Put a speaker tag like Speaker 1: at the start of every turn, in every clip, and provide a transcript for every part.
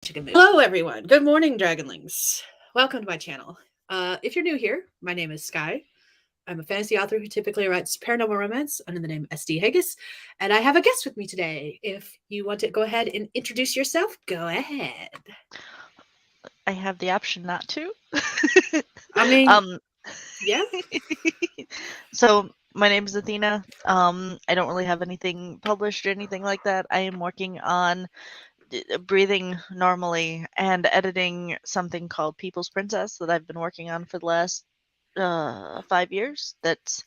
Speaker 1: Hello, everyone. Good morning, Dragonlings. Welcome to my channel. If you're new here, my name is Skye. I'm a fantasy author who typically writes paranormal romance under the name SD Hegyes, and I have a guest with me today. If you want to go ahead and introduce yourself, go ahead.
Speaker 2: I have the option not to.
Speaker 1: I mean,
Speaker 2: um,
Speaker 1: yeah.
Speaker 2: so my name is Athena. I don't really have anything published or anything like that. I am working on breathing normally and editing something called People's Princess that I've been working on for the last 5 years. That's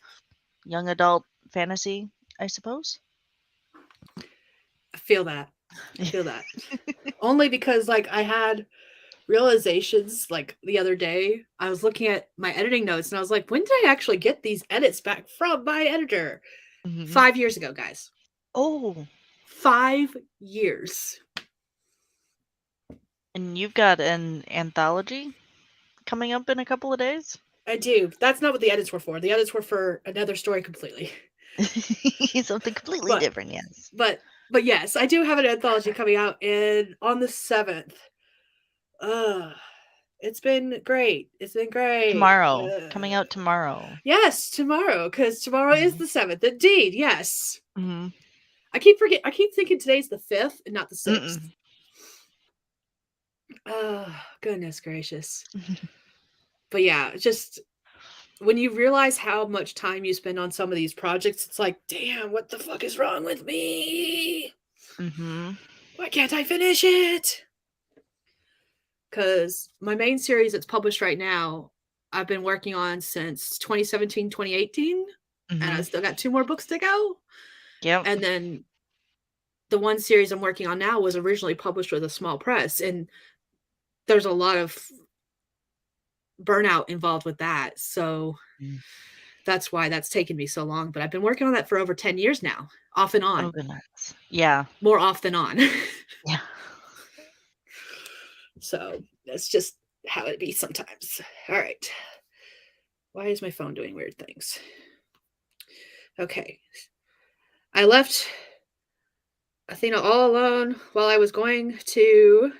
Speaker 2: young adult fantasy, I suppose.
Speaker 1: I feel that. I feel that. Only because, I had realizations the other day. I was looking at my editing notes and I was like, when did I actually get these edits back from my editor?
Speaker 2: Mm-hmm.
Speaker 1: 5 years ago, guys.
Speaker 2: Oh,
Speaker 1: 5 years.
Speaker 2: and you've got an anthology coming up in a couple of days?
Speaker 1: I do. That's not what the edits were for. The edits were for another story completely.
Speaker 2: Something completely
Speaker 1: But
Speaker 2: different, yes.
Speaker 1: but yes, I do have an anthology coming out on the 7th. It's been great. It's been great.
Speaker 2: Coming out tomorrow.
Speaker 1: Yes, tomorrow, because tomorrow is
Speaker 2: Mhm.
Speaker 1: the 7th. Indeed, yes.
Speaker 2: Mhm.
Speaker 1: I keep thinking today's the 5th and not the 6th.
Speaker 2: Mm-mm.
Speaker 1: Oh, goodness gracious. But yeah, just when you realize how much time you spend on some of these projects, it's like, damn, what the fuck is wrong with me?
Speaker 2: Mhm.
Speaker 1: Why can't I finish it? Because my main series that's published right now, I've been working on since 2017, 2018, and I
Speaker 2: Mhm.
Speaker 1: still got 2 more books to go.
Speaker 2: Yep.
Speaker 1: And then the one series I'm working on now was originally published with a small press, and there's a lot of burnout involved with that. So
Speaker 2: Mm.
Speaker 1: that's why that's taken me so long. But I've been working on that for over 10 years now, off and
Speaker 2: Oh
Speaker 1: on,
Speaker 2: goodness. Yeah.
Speaker 1: more off than on.
Speaker 2: Yeah.
Speaker 1: So that's just how it be sometimes. All right. Why is my phone doing weird things? Okay. I left Athena all alone while I was going to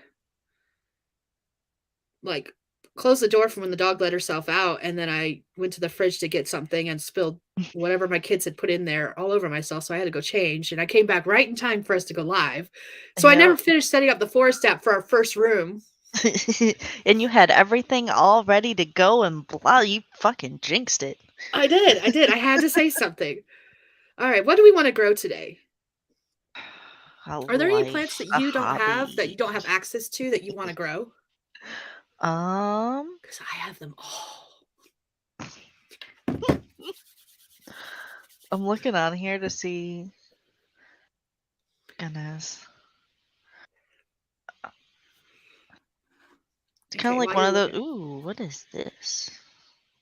Speaker 1: like close the door from when the dog let herself out, and then I went to the fridge to get something and spilled whatever my kids had put in there all over myself, so I had to go change, and I came back right in time for us to go live. So I never
Speaker 2: Yep.
Speaker 1: finished setting up the forest app for our first room.
Speaker 2: And you had everything all ready to go, and blah, you fucking jinxed it.
Speaker 1: I did. I had to say something. All right, what do we want to grow today?
Speaker 2: A
Speaker 1: Are there any
Speaker 2: life,
Speaker 1: plants that
Speaker 2: a
Speaker 1: you don't have that you
Speaker 2: hobby.
Speaker 1: don't have access to that you want to grow?
Speaker 2: Um,
Speaker 1: Because I have them all.
Speaker 2: I'm looking on here to see. Goodness. It's kind of
Speaker 1: Okay,
Speaker 2: like
Speaker 1: while
Speaker 2: one
Speaker 1: you're
Speaker 2: of those.
Speaker 1: looking,
Speaker 2: Ooh, what is this?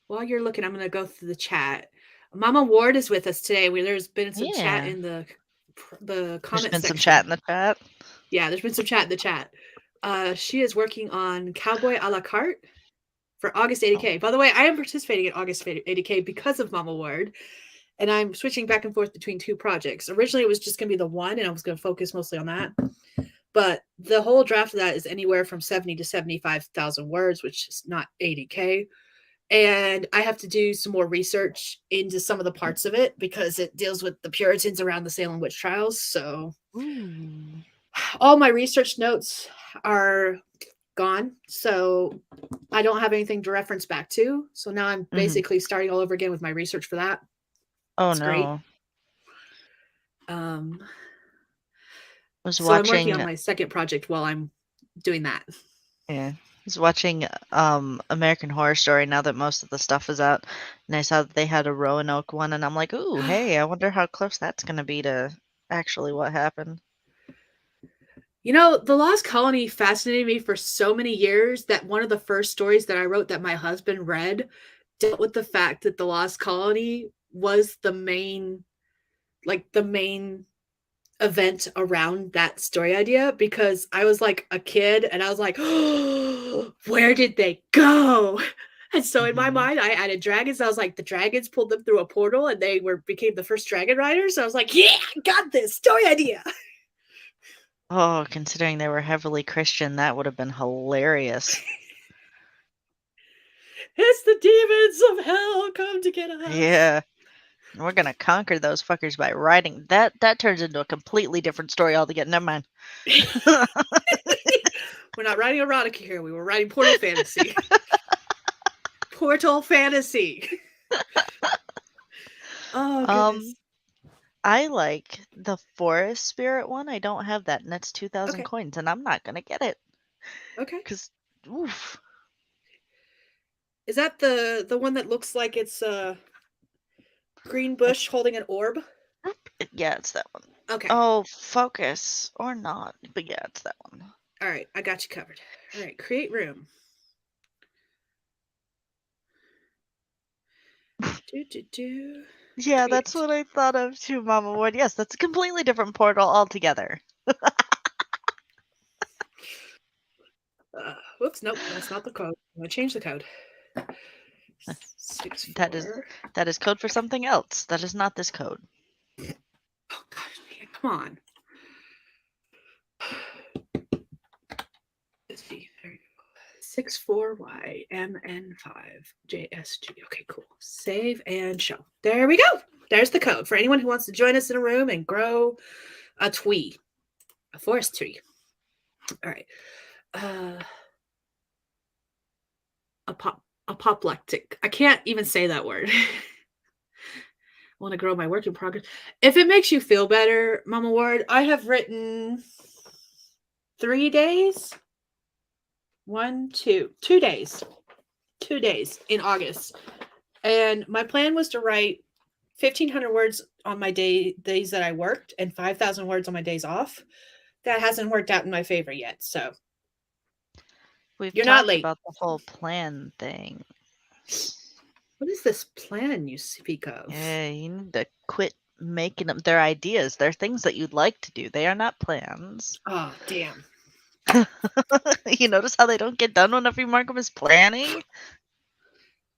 Speaker 1: I'm going to go through the chat. Mama Ward is with us today. There's been some chat
Speaker 2: Yeah.
Speaker 1: in the
Speaker 2: There's
Speaker 1: comment
Speaker 2: been some chat
Speaker 1: section.
Speaker 2: in the chat.
Speaker 1: Yeah, there's been some chat in the chat. She is working on Cowboy a la carte for August
Speaker 2: Oh.
Speaker 1: 80K. By the way, I am participating in August 80K because of Mama Ward, and I'm switching back and forth between 2 projects. Originally, it was just going to be the one, and I was going to focus mostly on that. But the whole draft of that is anywhere from 70 to 75,000 words, which is not 80K. And I have to do some more research into some of the parts of it because it deals with the Puritans around the Salem witch trials. So
Speaker 2: Ooh.
Speaker 1: all my research notes are gone. So I don't have anything to reference back to. So now I'm
Speaker 2: Mhm.
Speaker 1: basically starting all over again with my research for that.
Speaker 2: Oh
Speaker 1: It's great.
Speaker 2: no.
Speaker 1: Um,
Speaker 2: Was
Speaker 1: so I'm working on
Speaker 2: watching
Speaker 1: my second project while I'm doing that.
Speaker 2: Yeah. Was watching American Horror Story now that most of the stuff is out, and I saw that they had a Roanoke one, and I'm like, ooh, hey, I wonder how close that's gonna be to actually what happened.
Speaker 1: You know, The Lost Colony fascinated me for so many years that one of the first stories that I wrote that my husband read dealt with the fact that the Lost Colony was the main event around that story idea, because I was like a kid and I was like, oh, where did they go? And so in my
Speaker 2: Hmm.
Speaker 1: mind, I added dragons. I was like, the dragons pulled them through a portal and they became the first dragon riders. So I was like, yeah, got this story idea.
Speaker 2: Oh, considering they were heavily Christian, that would have been hilarious.
Speaker 1: It's the demons of hell come to get us.
Speaker 2: Yeah. We're gonna conquer those fuckers by writing. That turns into a completely different story altogether. Never mind.
Speaker 1: We're not writing erotica here. We were writing portal fantasy. Portal fantasy. Oh, goodness.
Speaker 2: I like the forest spirit one. I don't have that, and that's 2,000
Speaker 1: Okay.
Speaker 2: coins, and I'm not gonna get it.
Speaker 1: Okay.
Speaker 2: Because, oof.
Speaker 1: Is that the one that looks like it's a green bush holding an orb?
Speaker 2: Yeah, it's that one.
Speaker 1: Okay.
Speaker 2: Oh, focus. Or not. But yeah, it's that one.
Speaker 1: All right. I got you covered. All right. Create room.
Speaker 2: Yeah,
Speaker 1: Create.
Speaker 2: that's what I thought of too, Mama Ward. Yes, that's a completely different portal altogether.
Speaker 1: Whoops. Nope. That's not the code. I'm going to change the code. 6
Speaker 2: That is code for something else. That is not this code.
Speaker 1: Oh gosh, man, come on. Let's see. 64YMN5JSG. Okay, cool. Save and show. There we go. There's the code for anyone who wants to join us in a room and grow a tree, a forest tree. All right. Apoplectic. I can't even say that word. I want to grow my work in progress. If it makes you feel better, Mama Ward, I have written 3 days. 2 days. 2 days in August. And my plan was to write 1,500 words on my days that I worked and 5,000 words on my days off. That hasn't worked out in my favor yet. So
Speaker 2: You're
Speaker 1: not late
Speaker 2: about the whole plan thing.
Speaker 1: What is this plan you speak of?
Speaker 2: Yeah, you need to quit making them. They're ideas. They're things that you'd like to do. They are not plans.
Speaker 1: Oh, damn.
Speaker 2: You notice how they don't get done whenever you mark them as planning?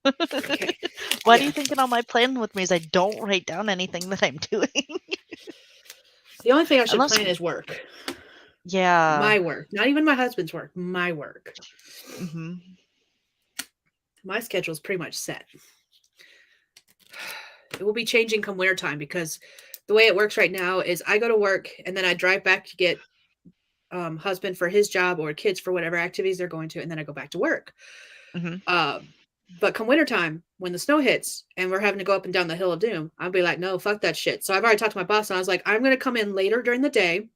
Speaker 1: Okay.
Speaker 2: Why do you think in all my plan with me is I don't write down anything that I'm doing?
Speaker 1: The only thing I should plan is work.
Speaker 2: Yeah.
Speaker 1: My work. Not even my husband's work. My work.
Speaker 2: Mm-hmm.
Speaker 1: My schedule is pretty much set. It will be changing come winter time because the way it works right now is I go to work and then I drive back to get husband for his job or kids for whatever activities they're going to, and then I go back to work.
Speaker 2: Mm-hmm.
Speaker 1: But come wintertime, when the snow hits and we're having to go up and down the hill of doom, I'll be like, no, fuck that shit. So I've already talked to my boss and I was like, I'm going to come in later during the day.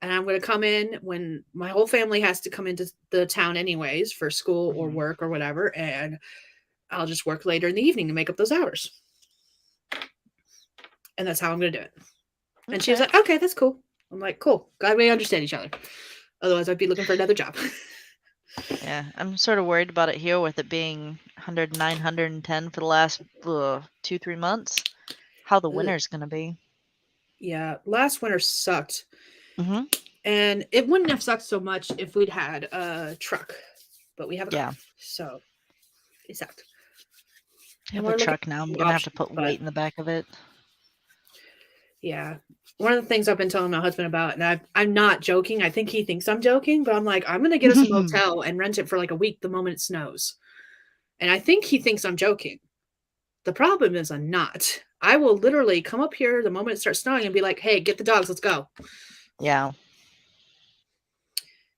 Speaker 1: And I'm going to come in when my whole family has to come into the town anyways for school or work or whatever. And I'll just work later in the evening to make up those hours. And that's how I'm going to do it. Okay. And she was like, okay, that's cool. I'm like, cool. Glad we understand each other. Otherwise, I'd be looking for another job.
Speaker 2: Yeah, I'm sort of worried about it here with it being 109, 110 for the last 2-3 months. How the winter's going to be.
Speaker 1: Yeah, last winter sucked.
Speaker 2: Mm-hmm.
Speaker 1: And it wouldn't have sucked so much if we'd had a truck. But we have a car. So it sucked.
Speaker 2: I have a truck now. I'm going to have to put weight in the back of it.
Speaker 1: Yeah. One of the things I've been telling my husband about, and I'm not joking. I think he thinks I'm joking, but I'm like, I'm going to get us a motel and rent it for like a week the moment it snows. And I think he thinks I'm joking. The problem is I'm not. I will literally come up here the moment it starts snowing and be like, hey, get the dogs. Let's go.
Speaker 2: Yeah.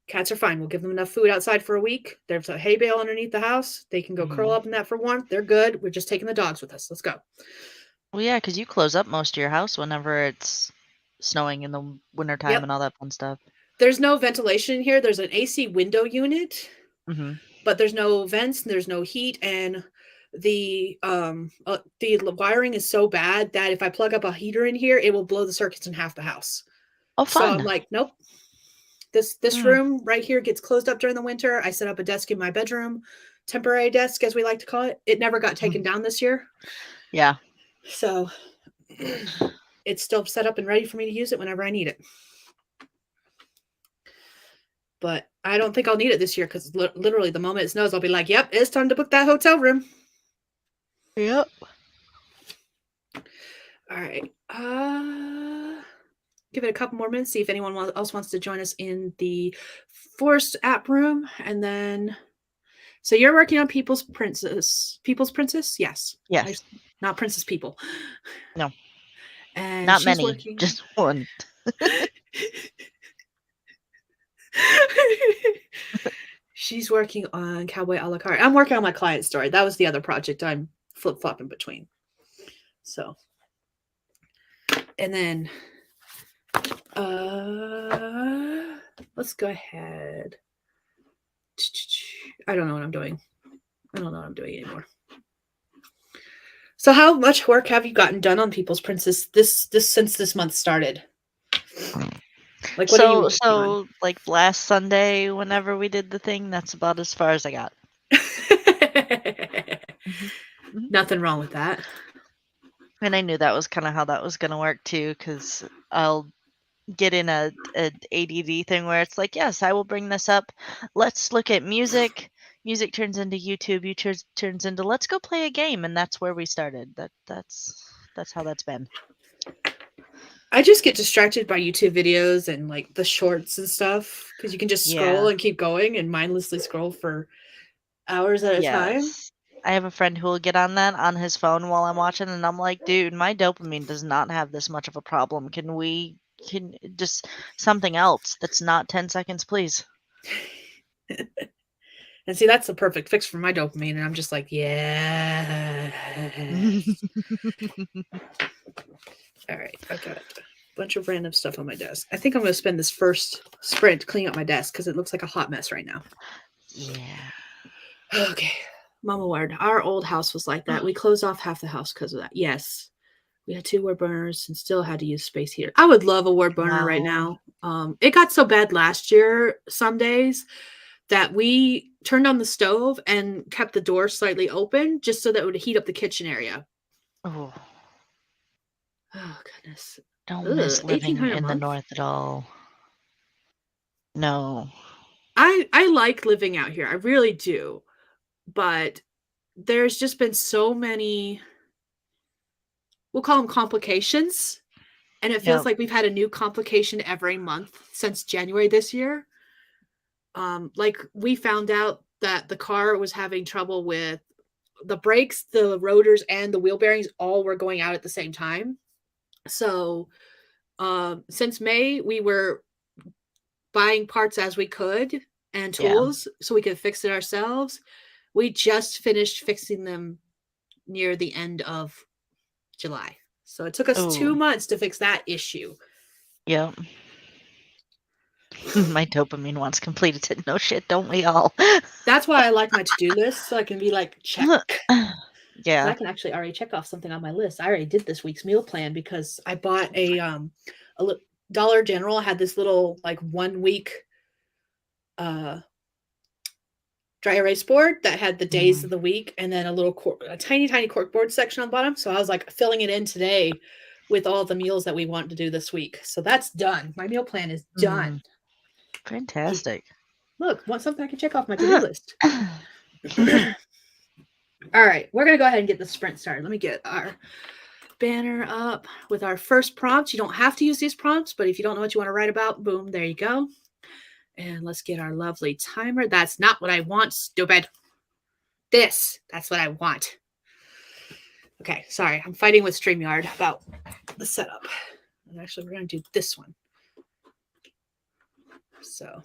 Speaker 1: Cats are fine. We'll give them enough food outside for a week. There's a hay bale underneath the house. They can go curl up in that for warmth. They're good. We're just taking the dogs with us. Let's go.
Speaker 2: Well, yeah, because you close up most of your house whenever it's snowing in the wintertime and all that fun stuff.
Speaker 1: There's no ventilation here. There's an AC window unit, but there's no vents. There's no heat. And the wiring is so bad that if I plug up a heater in here, it will blow the circuits in half the house.
Speaker 2: Oh, fun.
Speaker 1: So I'm like, nope. This room right here gets closed up during the winter. I set up a desk in my bedroom, temporary desk, as we like to call it. It never got taken down this year.
Speaker 2: Yeah.
Speaker 1: So it's still set up and ready for me to use it whenever I need it. But I don't think I'll need it this year because literally the moment it snows, I'll be like, yep, it's time to book that hotel room.
Speaker 2: Yep.
Speaker 1: All right. give it a couple more minutes, see if anyone else wants to join us in the Forest app room. And then, so you're working on People's Princess. People's Princess? Yes.
Speaker 2: Yes.
Speaker 1: Not Princess People.
Speaker 2: No.
Speaker 1: And
Speaker 2: Not
Speaker 1: she's
Speaker 2: many,
Speaker 1: working.
Speaker 2: just one.
Speaker 1: She's working on Cowboy a la carte. I'm working on my client story. That was the other project I'm flip-flopping between. So, and then let's go ahead. I don't know what I'm doing. I don't know what I'm doing anymore. So how much work have you gotten done on People's Princess this since this month started? Like, what are you working on?
Speaker 2: Like last Sunday, whenever we did the thing, that's about as far as I got.
Speaker 1: Nothing wrong with that.
Speaker 2: And I knew that was kind of how that was going to work too, because I'll get in a ADD thing where it's like, yes, I will bring this up. Let's look at music. Music turns into YouTube. YouTube turns into let's go play a game, and that's where we started. That's how that's been.
Speaker 1: I just get distracted by YouTube videos and like the shorts and stuff because you can just scroll and keep going and mindlessly scroll for hours at a time.
Speaker 2: I have a friend who will get on that on his phone while I'm watching, and I'm like, dude, my dopamine does not have this much of a problem. Can just something else that's not 10 seconds, please?
Speaker 1: And see, that's the perfect fix for my dopamine. And I'm just like, yeah. All right. I've got a bunch of random stuff on my desk. I think I'm going to spend this first sprint cleaning up my desk because it looks like a hot mess right now.
Speaker 2: Yeah.
Speaker 1: Okay. Mama Ward, our old house was like that. We closed off half the house because of that. Yes. We had 2 wood burners and still had to use space heater. I would love a wood burner right now. It got so bad last year, some days, that we turned on the stove and kept the door slightly open just so that it would heat up the kitchen area.
Speaker 2: Oh
Speaker 1: goodness.
Speaker 2: Don't miss living in the north at all. No.
Speaker 1: I like living out here. I really do. But there's just been so many, we'll call them complications. And it feels like we've had a new complication every month since January this year. Like we found out that the car was having trouble with the brakes, the rotors, and the wheel bearings all were going out at the same time. So since May, we were buying parts as we could and tools so we could fix it ourselves. We just finished fixing them near the end of July. So it took us 2 months to fix that issue.
Speaker 2: Yep. My dopamine wants completed. No shit, don't we all?
Speaker 1: That's why I like my to-do list, so I can be like, check.
Speaker 2: Yeah.
Speaker 1: I can actually already check off something on my list. I already did this week's meal plan because I bought a Dollar General had this little like 1 week dry erase board that had the days of the week and then a tiny cork board section on the bottom. So I was like filling it in today with all the meals that we want to do this week. So that's done. My meal plan is done.
Speaker 2: Fantastic.
Speaker 1: Look, want something I can check off my to-do list. All right, we're going to go ahead and get the sprint started. Let me get our banner up with our first prompt. You don't have to use these prompts, but if you don't know what you want to write about, boom, there you go. And let's get our lovely timer. That's not what I want, stupid. That's what I want. Okay, sorry. I'm fighting with StreamYard about the setup. And actually, we're going to do this one. So,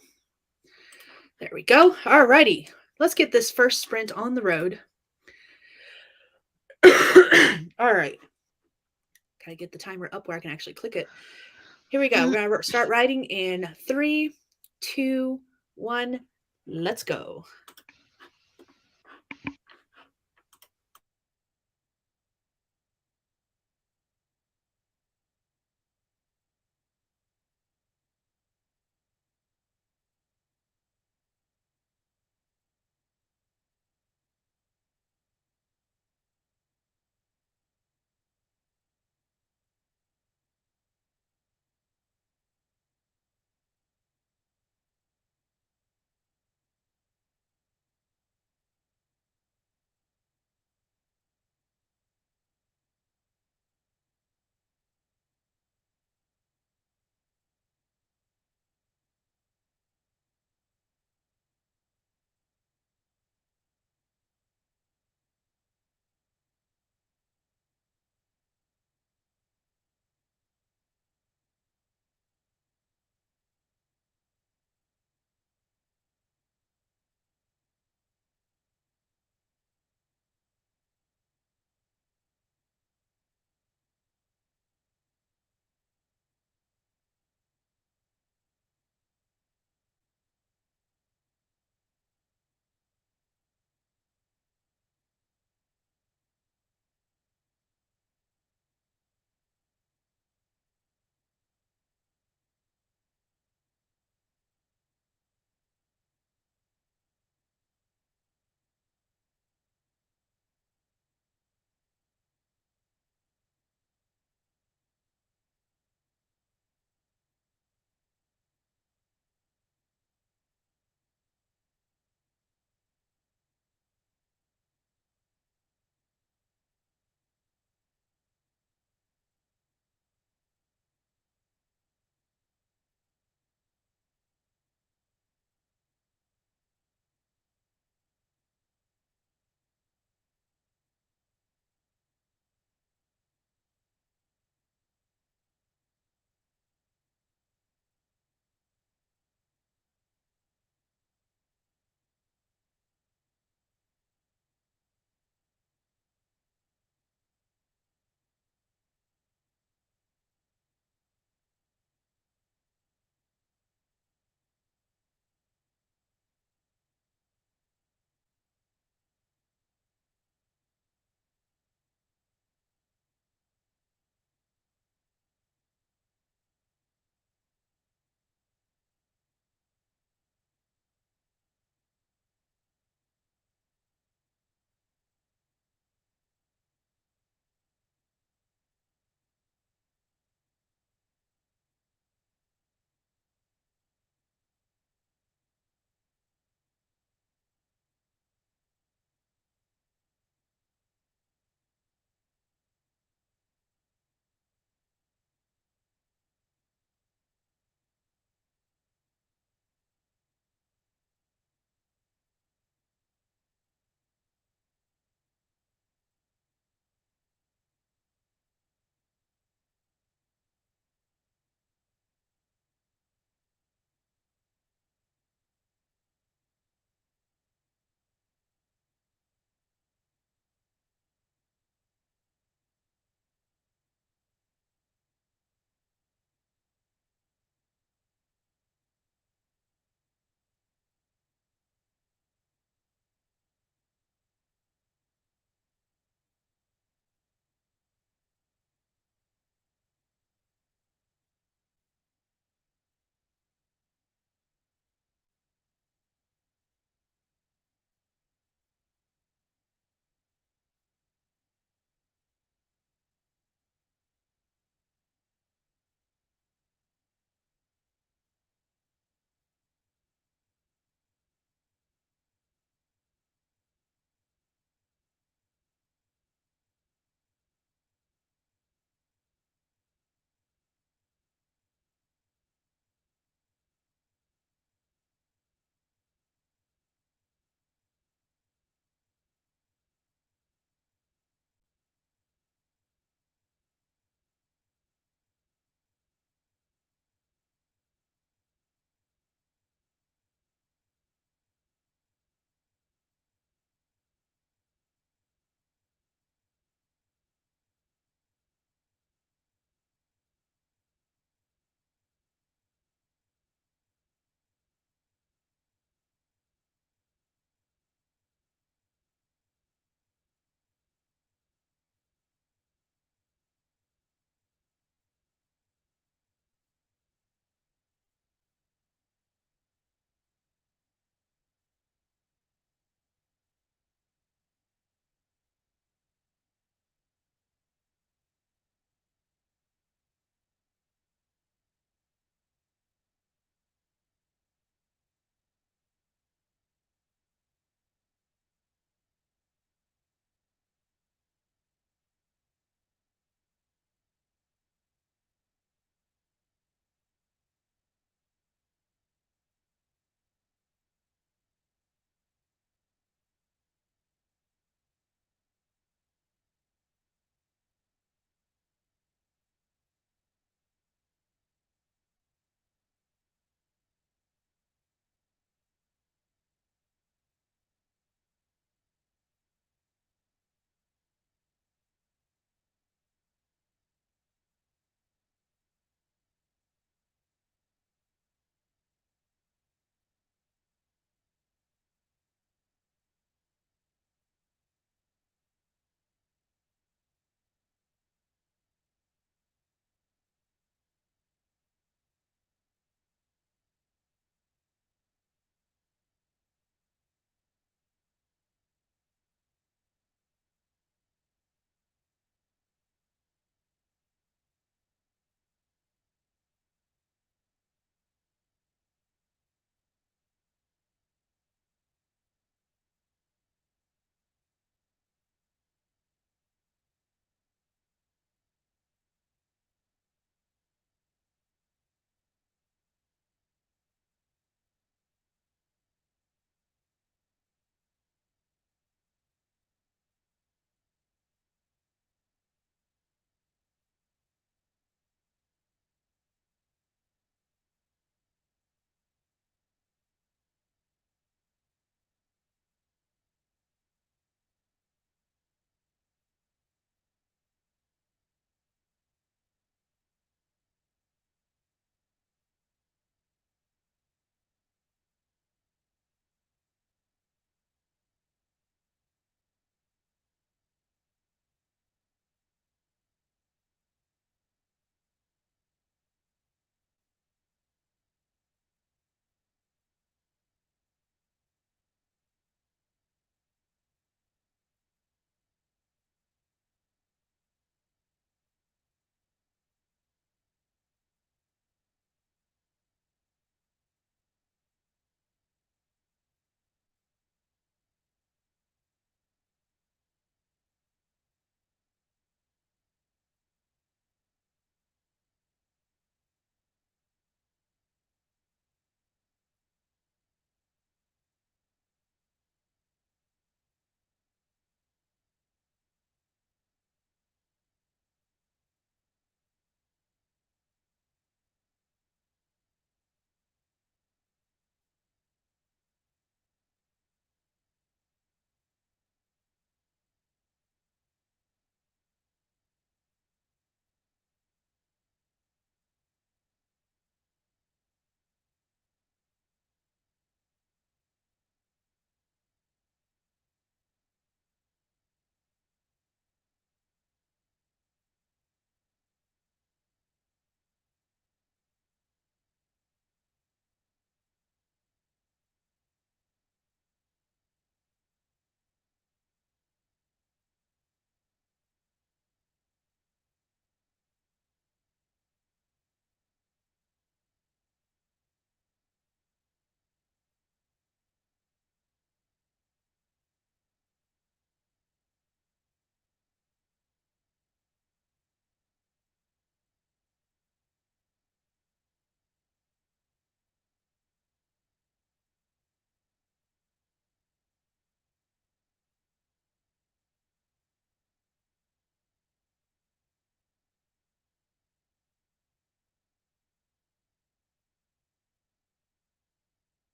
Speaker 1: there we go. All righty. Let's get this first sprint on the road. All right. Gotta get the timer up where I can actually click it. Here we go. We're going to start writing in 3, 2, 1. Let's go.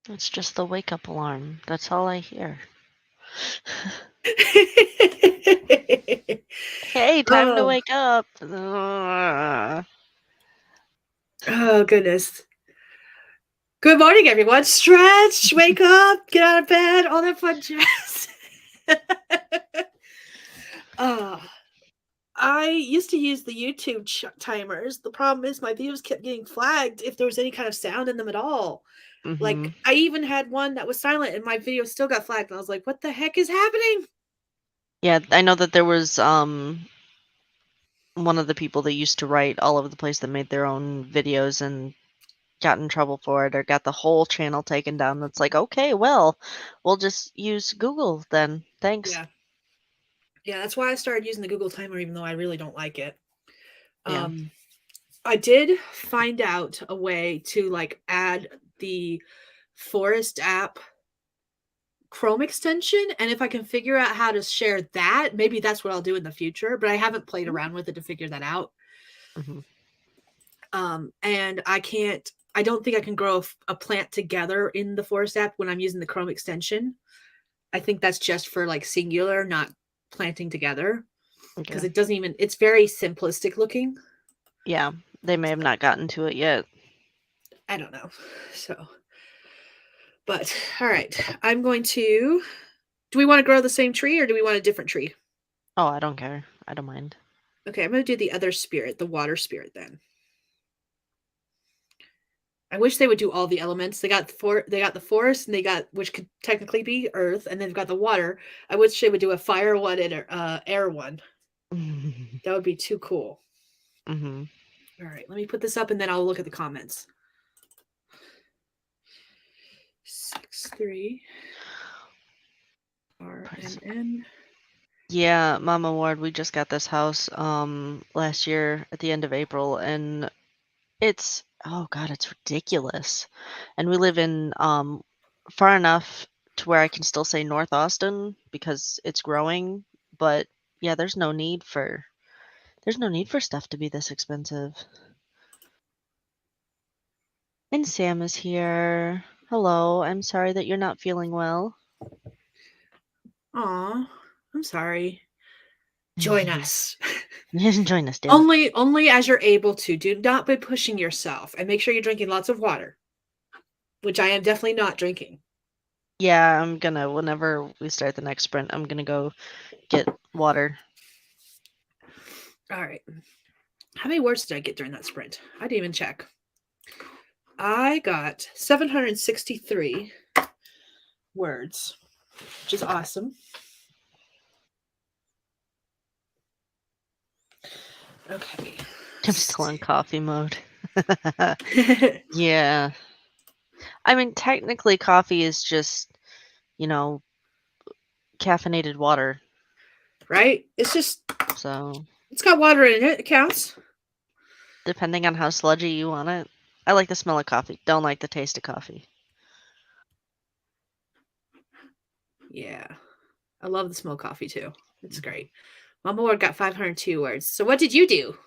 Speaker 2: It's just the wake up alarm. That's all I hear. Hey, time to
Speaker 1: Oh,
Speaker 2: wake up. Ugh.
Speaker 1: oh goodness. Good morning, everyone. Stretch, wake up, get out of bed, all that fun jazz. uh, I used to use the YouTube timers. The problem is my videos kept getting flagged if there was any kind of sound in them at all.
Speaker 2: Mhm.
Speaker 1: Like, I even had one that was silent and my video still got flagged. And I was like, what the heck is happening?
Speaker 2: Yeah, I know that there was one of the people that used to write all over the place that made their own videos and got in trouble for it or got the whole channel taken down. It's like, okay, well, we'll just use Google then. Thanks.
Speaker 1: Yeah. Yeah, that's why I started using the Google Timer, even though I really don't like it.
Speaker 2: Yeah.
Speaker 1: I did find out a way to like add the Forest app Chrome extension, and if I can figure out how to share that, maybe that's what I'll do in the future, but I haven't played around with it to figure that out.
Speaker 2: Mm-hmm.
Speaker 1: And I don't think I can grow a plant together in the Forest app when I'm using the Chrome extension. I think that's just for like singular, not planting together, because
Speaker 2: Okay.
Speaker 1: it doesn't even, it's very simplistic looking.
Speaker 2: Yeah, they may have not gotten to it yet.
Speaker 1: I don't know. So, but all right, I'm going to, do we want to grow the same tree or do we want a different tree?
Speaker 2: Oh, I don't care. I don't mind.
Speaker 1: Okay, I'm going to do the other spirit, the water spirit then. I wish they would do all the elements. They got the forest, and they got, which could technically be earth, and they've got the water. I wish they would do a fire one and a air one. That would be too cool.
Speaker 2: Mm-hmm.
Speaker 1: All right, let me put this up, and then I'll look at the comments. 6-3 RNN.
Speaker 2: Yeah, Mama Ward, we just got this house last year at the end of April, and it's, oh God, it's ridiculous. And we live in far enough to where I can still say North Austin because it's growing, but yeah, there's no need for stuff to be this expensive. And Sam is here. Hello, I'm sorry that you're not feeling well.
Speaker 1: Aw, I'm sorry. Join us.
Speaker 2: Join us, damn it.
Speaker 1: Only as you're able to. Do not be pushing yourself, and make sure you're drinking lots of water, which I am definitely not drinking.
Speaker 2: Yeah, I'm gonna, whenever we start the next sprint, I'm gonna go get water.
Speaker 1: All right. How many words did I get during that sprint? I didn't even check. I got 763 words, which is awesome. Okay.
Speaker 2: I'm still in coffee mode. Yeah. I mean, technically, coffee is just, you know, caffeinated water.
Speaker 1: Right? It's just,
Speaker 2: So,
Speaker 1: it's got water in it. It counts.
Speaker 2: depending on how sludgy you want it. I like the smell of coffee. Don't like the taste of coffee.
Speaker 1: Yeah. I love the smell coffee too. It's great. Mama Ward got 502 words. So what did you do?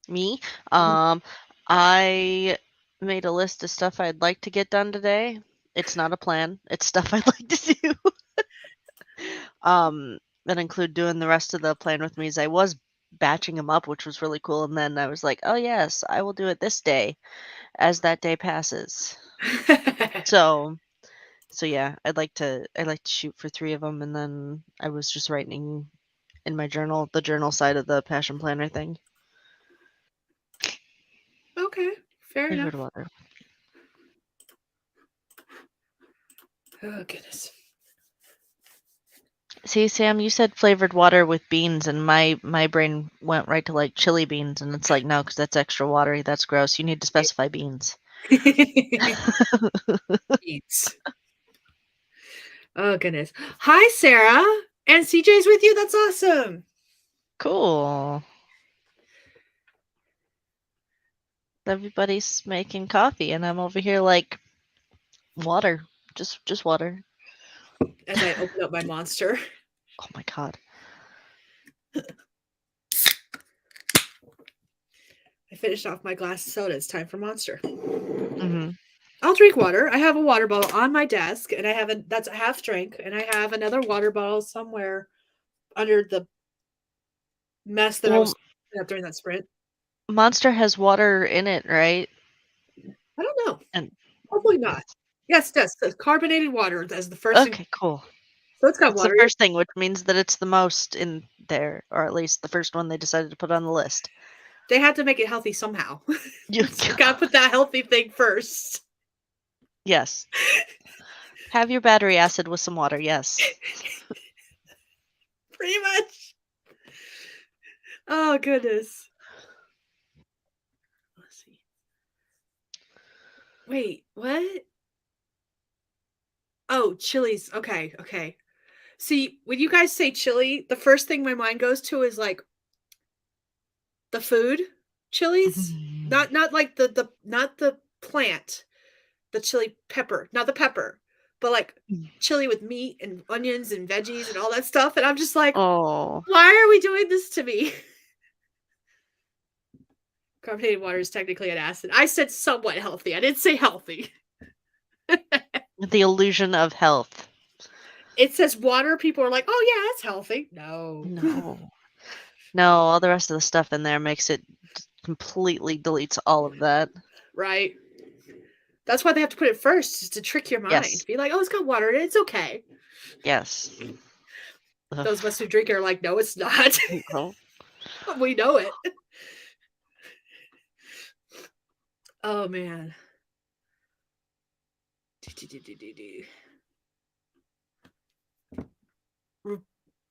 Speaker 2: Me? I made a list of stuff I'd like to get done today. It's not a plan. It's stuff I'd like to do. That include doing the rest of the plan with me. As I was batching them up, which was really cool, and then I was like, "Oh yes, I will do it this day," as that day passes. So, yeah, I'd like to shoot for 3 of them, and then I was just writing in my journal, the journal side of the passion planner thing.
Speaker 1: Okay. Fair enough.
Speaker 2: Flavored water.
Speaker 1: Oh, goodness.
Speaker 2: See, Sam, you said flavored water with beans, and my brain went right to like chili beans, and it's like no, because that's extra watery. That's gross. You need to specify beans.
Speaker 1: Beats. Oh, goodness. Hi, Sarah. And CJ's with you? That's awesome.
Speaker 2: Cool. Everybody's making coffee, and I'm over here like water, just water.
Speaker 1: As I open up my monster.
Speaker 2: Oh my god.
Speaker 1: I finished off my glass of soda. It's time for monster.
Speaker 2: Mm-hmm.
Speaker 1: I'll drink water. I have a water bottle on my desk, and that's a half drink, and I have another water bottle somewhere under the mess that I was
Speaker 2: Well,
Speaker 1: up during that sprint.
Speaker 2: Monster has water in it, right?
Speaker 1: I don't know.
Speaker 2: And
Speaker 1: Hopefully not. Yes, yes. The carbonated water as the first thing.
Speaker 2: okay, cool.
Speaker 1: So it's got
Speaker 2: It's the
Speaker 1: water.
Speaker 2: first thing, which means that it's the most in there, or at least the first one they decided to put on the list.
Speaker 1: They had to make it healthy somehow.
Speaker 2: You
Speaker 1: So gotta put that healthy thing first.
Speaker 2: Yes. Have your battery acid with some water, yes.
Speaker 1: Pretty much. Oh goodness. Let's see. Wait, what? Oh, chilies. Okay, okay. See, when you guys say chili, the first thing my mind goes to is like the food chilies. Not like the not the plant, the chili pepper, not the pepper, but like chili with meat and onions and veggies and all that stuff. And I'm just like,
Speaker 2: Oh.
Speaker 1: why are we doing this to me? Carbonated water is technically an acid. I said somewhat healthy. I didn't say healthy.
Speaker 2: The illusion of health.
Speaker 1: It says water. People are like, oh yeah, that's healthy. No.
Speaker 2: No, all the rest of the stuff in there makes it completely deletes all of that.
Speaker 1: Right. That's why they have to put it first, is to trick your mind.
Speaker 2: Yes.
Speaker 1: Be like, oh, it's got water in it. It's okay.
Speaker 2: Yes.
Speaker 1: Those of us who drink it are like, no, it's not.
Speaker 2: Oh.
Speaker 1: We know it. Oh man.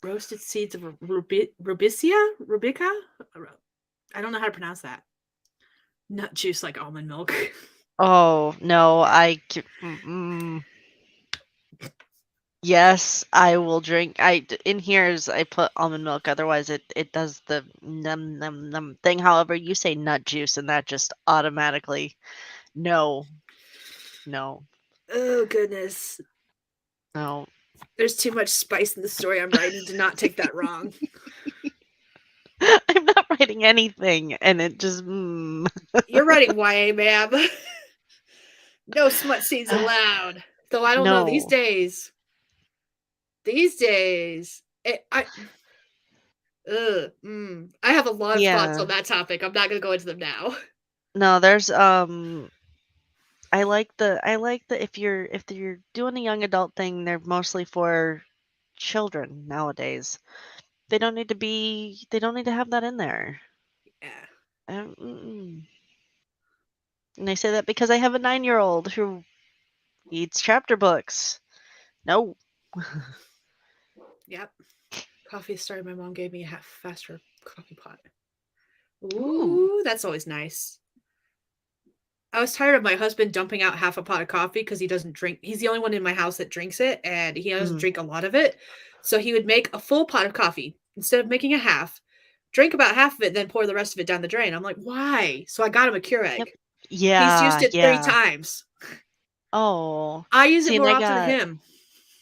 Speaker 1: Roasted seeds of rubica. I don't know how to pronounce that. Nut juice like almond milk.
Speaker 2: Oh no, yes, I will drink. In here's I put almond milk. Otherwise, it does the num num num thing. However, you say nut juice, and that just automatically no.
Speaker 1: Oh goodness.
Speaker 2: No.
Speaker 1: There's too much spice in the story I'm writing to not take that wrong.
Speaker 2: I'm not writing anything, and it just.
Speaker 1: You're writing YA, ma'am. No smut scenes allowed. Though I don't know these
Speaker 2: No.
Speaker 1: days. I have a lot of thoughts on that topic. I'm not gonna go into them now.
Speaker 2: No, there's I like the if you're doing a young adult thing, they're mostly for children nowadays. They don't need to have that in there.
Speaker 1: Yeah.
Speaker 2: And I say that because I have a 9-year-old who reads chapter books. No.
Speaker 1: Yep. Coffee started. My mom gave me a half faster coffee pot.
Speaker 2: Ooh.
Speaker 1: That's always nice. I was tired of my husband dumping out half a pot of coffee because he doesn't drink. He's the only one in my house that drinks it, and he doesn't drink a lot of it. So he would make a full pot of coffee instead of making a half, drink about half of it, then pour the rest of it down the drain. I'm like, why? So I got him a Keurig.
Speaker 2: Yep.
Speaker 1: He's used it 3 times.
Speaker 2: Oh.
Speaker 1: I use it more often than him.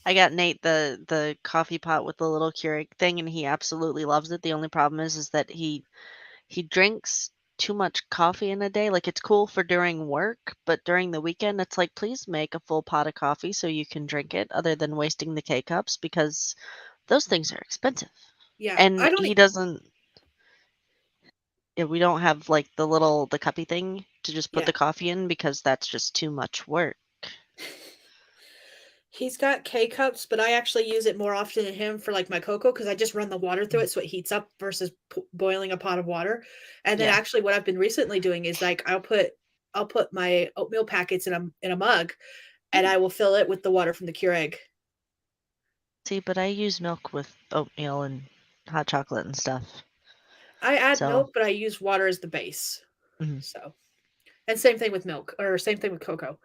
Speaker 2: I got Nate the coffee pot with the little Keurig thing, and he absolutely loves it. The only problem is that he drinks too much coffee in a day. Like, it's cool for during work, but during the weekend, it's like, please make a full pot of coffee so you can drink it, other than wasting the K-cups, because those things are expensive.
Speaker 1: Yeah,
Speaker 2: and he doesn't. Yeah, we don't have like the cuppy thing to just put the coffee in, because that's just too much work.
Speaker 1: He's got K-cups, but I actually use it more often than him for like my cocoa, because I just run the water through it so it heats up versus boiling a pot of water. And then actually what I've been recently doing is like I'll put my oatmeal packets in a mug, and I will fill it with the water from the Keurig.
Speaker 2: See, but I use milk with oatmeal and hot chocolate and stuff.
Speaker 1: I add milk, but I use water as the base. So, and same thing with milk, or same thing with cocoa.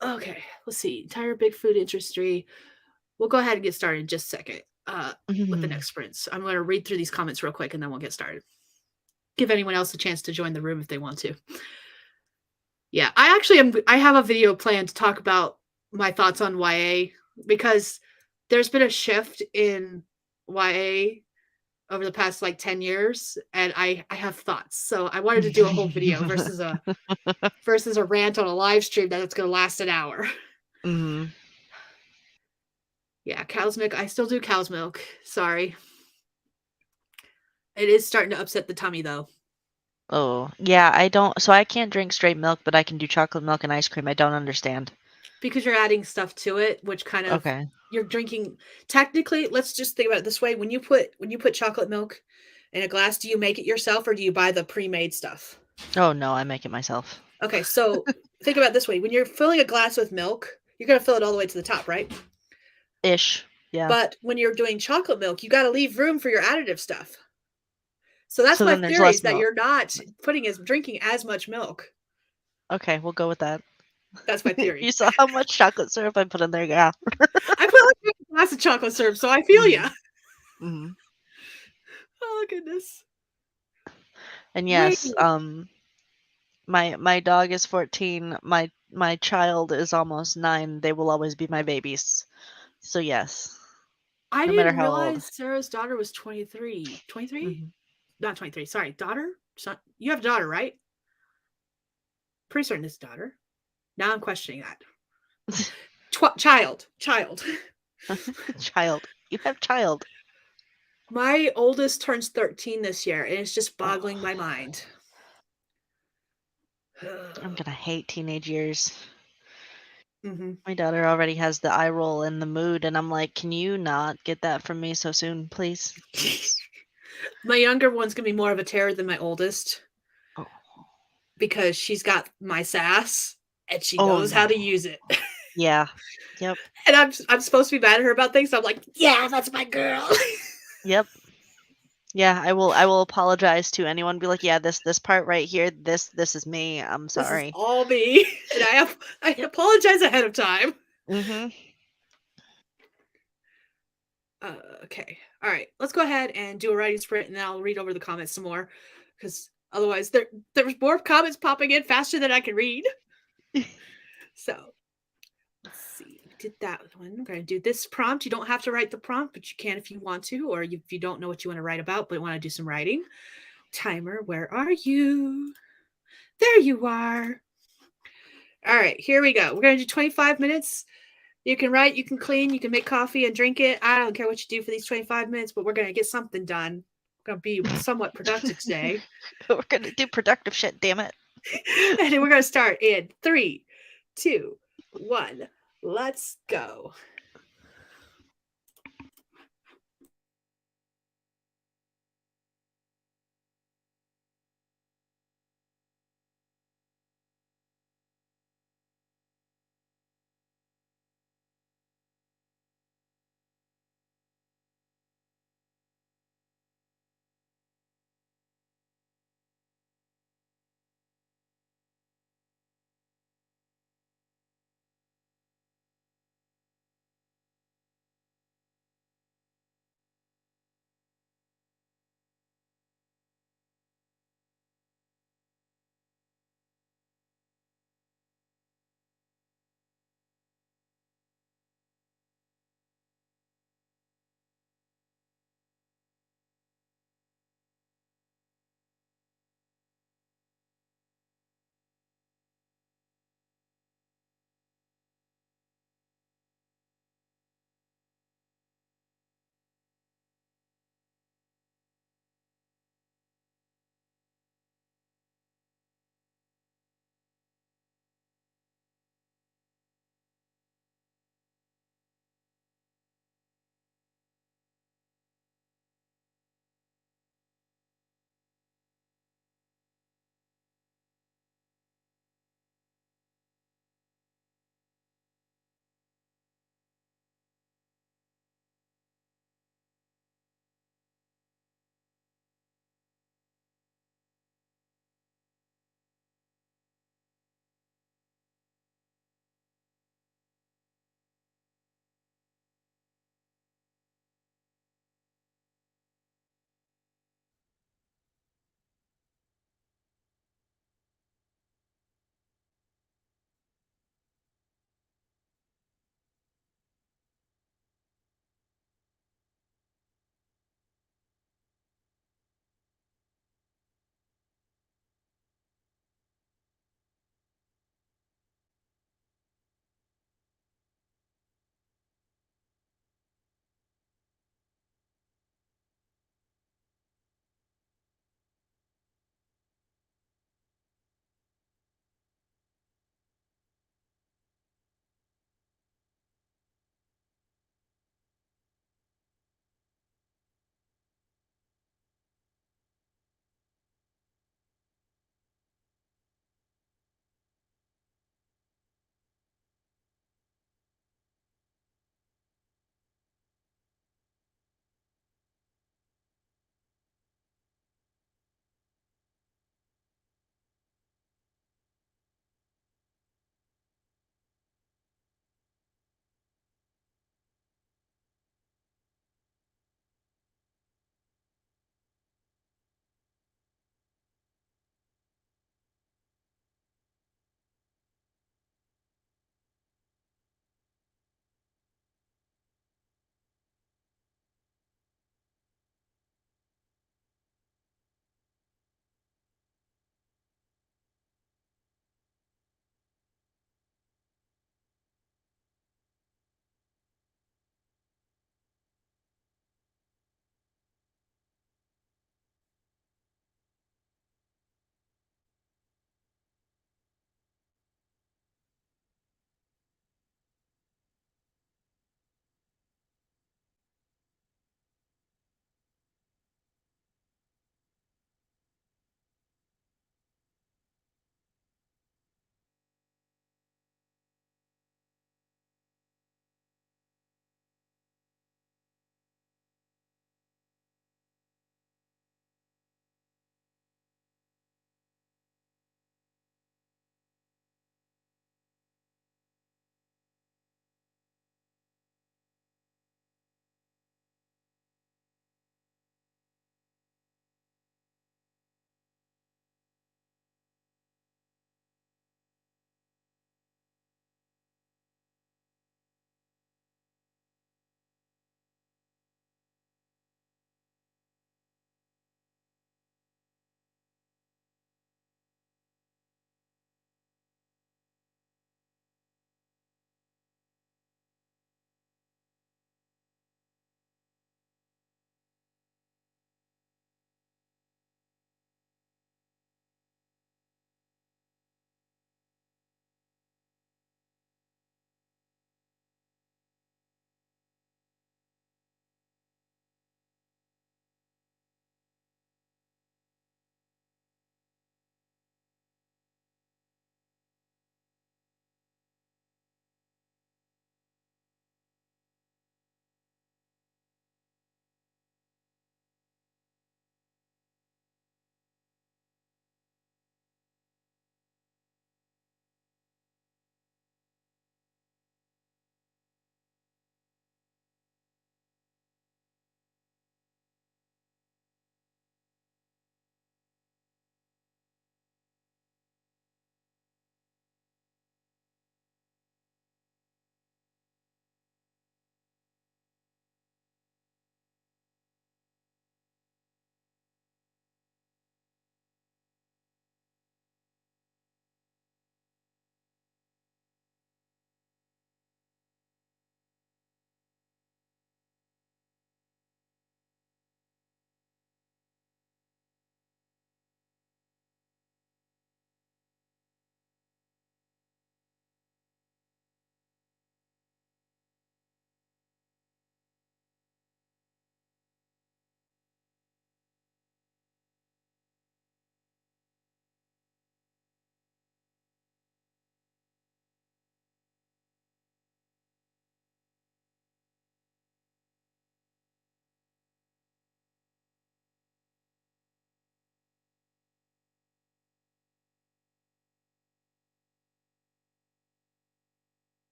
Speaker 1: Okay, let's see. Entire big food industry. We'll go ahead and get started in just a second with the next sprints. I'm going to read through these comments real quick, and then we'll get started. Give anyone else a chance to join the room if they want to. Yeah, I have a video planned to talk about my thoughts on YA, because there's been a shift in YA over the past like 10 years, and I have thoughts. So I wanted to do a whole video versus a rant on a live stream that's going to last an hour.
Speaker 2: Mhm.
Speaker 1: Yeah, cow's milk. I still do cow's milk. Sorry. It is starting to upset the tummy though.
Speaker 2: Oh, yeah, I can't drink straight milk, but I can do chocolate milk and ice cream. I don't understand.
Speaker 1: Because you're adding stuff to it, which kind of
Speaker 2: Okay.
Speaker 1: you're drinking. Technically, let's just think about it this way: when you put chocolate milk in a glass, do you make it yourself or do you buy the pre-made stuff?
Speaker 2: Oh no, I make it myself.
Speaker 1: Okay, so think about it this way: when you're filling a glass with milk, you're gonna fill it all the way to the top, right?
Speaker 2: Ish. Yeah.
Speaker 1: But when you're doing chocolate milk, you got to leave room for your additive stuff. So that's
Speaker 2: So
Speaker 1: my
Speaker 2: then there's
Speaker 1: theory,
Speaker 2: less
Speaker 1: is that
Speaker 2: milk.
Speaker 1: you're not drinking as much milk.
Speaker 2: Okay, we'll go with that.
Speaker 1: That's my
Speaker 2: You
Speaker 1: theory.
Speaker 2: saw how much chocolate syrup I put in there, yeah.
Speaker 1: I put like a glass of chocolate syrup, so I feel
Speaker 2: Mhm.
Speaker 1: ya.
Speaker 2: Mhm.
Speaker 1: Oh goodness.
Speaker 2: And
Speaker 1: Wait,
Speaker 2: yes, my dog is 14. My child is almost 9. They will always be my babies. So yes,
Speaker 1: I
Speaker 2: no matter
Speaker 1: didn't
Speaker 2: how old.
Speaker 1: realize Sarah's daughter was 23. 23?
Speaker 2: Mhm.
Speaker 1: Not 23. Sorry, daughter? Son? You have a daughter, right? Pretty certain it's daughter. Now I'm questioning that. Child.
Speaker 2: Child. You have child.
Speaker 1: My oldest turns 13 this year, and it's just boggling my
Speaker 2: Oh,
Speaker 1: mind.
Speaker 2: I'm gonna hate teenage years.
Speaker 1: Hmm.
Speaker 2: My daughter already has the eye roll and the mood, and I'm like, can you not get that from me so soon, please?
Speaker 1: My younger one's gonna be more of a terror than my oldest
Speaker 2: Oh,
Speaker 1: because she's got my sass and she
Speaker 2: oh
Speaker 1: knows how
Speaker 2: no.
Speaker 1: to use it.
Speaker 2: Yeah. Yep.
Speaker 1: And I'm supposed to be mad at her about things. So I'm like, yeah, that's my girl.
Speaker 2: Yep. Yeah, I will apologize to anyone. Be like, yeah, this part right here, this is me. I'm
Speaker 1: This is
Speaker 2: sorry.
Speaker 1: all me, and I
Speaker 2: Yep.
Speaker 1: apologize ahead of time.
Speaker 2: Mhm.
Speaker 1: Okay, all right. Let's go ahead and do a writing sprint, and then I'll read over the comments some more, because otherwise there's more comments popping in faster than I can read. So let's see. We did that one. I'm going to do this prompt. You don't have to write the prompt, but you can if you want to, or if you don't know what you want to write about, but want to do some writing. Timer, where are you? There you are. All right, here we go. We're going to do 25 minutes. You can write, you can clean, you can make coffee and drink it. I don't care what you do for these 25 minutes, but we're going to get something done. We're going to be somewhat productive today.
Speaker 2: We're gonna do productive shit, damn it.
Speaker 1: And we're going to start in 3, 2, 1. Let's go.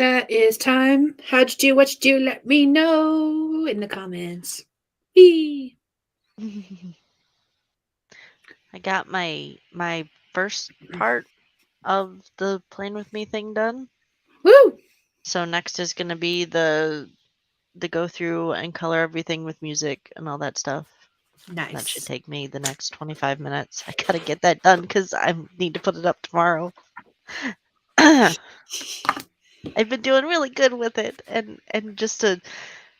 Speaker 1: That is time. How'd you do? What you do? Let me know in the comments. Whee!
Speaker 2: I got my first part of the Plane with Me thing done.
Speaker 1: Woo!
Speaker 2: So next is gonna be the go through and color everything with music and all that stuff. That should
Speaker 1: Nice.
Speaker 2: take me the next 25 minutes. I gotta get that done because I need to put it up tomorrow. I've been doing really good with it, and just to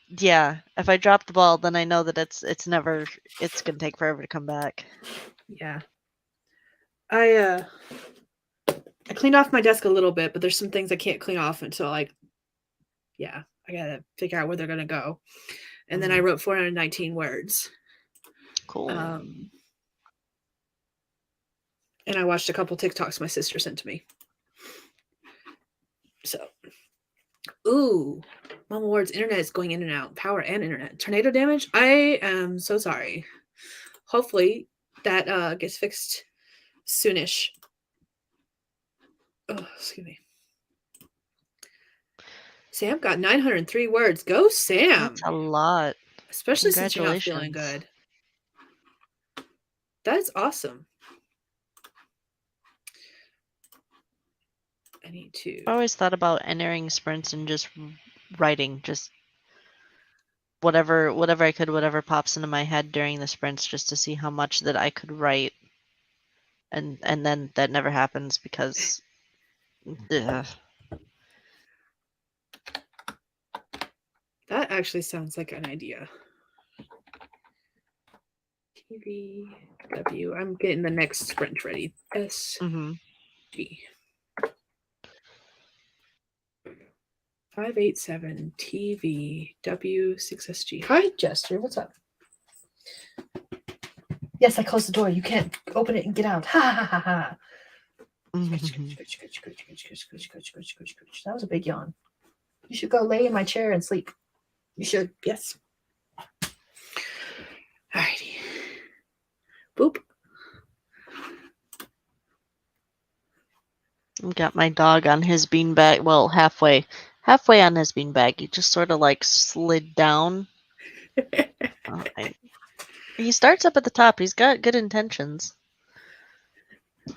Speaker 2: yeah, if I drop the ball, then I know that it's never it's gonna take forever to come back.
Speaker 1: Yeah. I cleaned off my desk a little bit, but there's some things I can't clean off until I gotta figure out where they're gonna go. And then I wrote 419 words.
Speaker 2: Cool.
Speaker 1: And I watched a couple TikToks my sister sent to me. So, ooh, Mama Ward's internet is going in and out. Power and internet. Tornado damage? I am so sorry. Hopefully that gets fixed soonish. Oh, excuse me. Sam got 903 words. Go, Sam.
Speaker 2: That's a lot.
Speaker 1: Especially since you're not feeling good. That's awesome. I need to.
Speaker 2: I always thought about entering sprints and just writing, just whatever I could, whatever pops into my head during the sprints, just to see how much that I could write. And then that never happens because ugh.
Speaker 1: That actually sounds like an idea. TVW. I'm getting the next sprint ready. SG. 587 TVW6SG. Hi, Jester. What's up? Yes, I closed the door. You can't open it and get out. Ha ha ha ha. That was a big yawn. You should go lay in my chair and sleep. You should. Yes. Alrighty. Boop.
Speaker 2: Got my dog on his beanbag. Well, halfway on his beanbag. He just sort of like slid down. He starts up at the top. He's got good intentions.
Speaker 1: I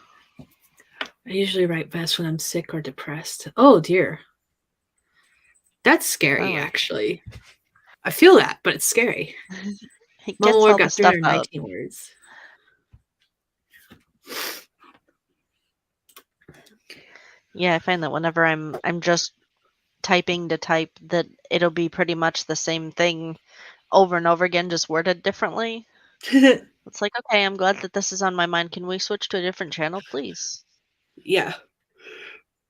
Speaker 1: usually write best when I'm sick or depressed. Oh dear. That's scary, actually. I feel that, but it's scary. Mama Ward got 319 words.
Speaker 2: Yeah, I find that whenever I'm just typing to type, that it'll be pretty much the same thing over and over again, just worded differently. It's like, okay, I'm glad that this is on my mind. Can we switch to a different channel, please?
Speaker 1: Yeah.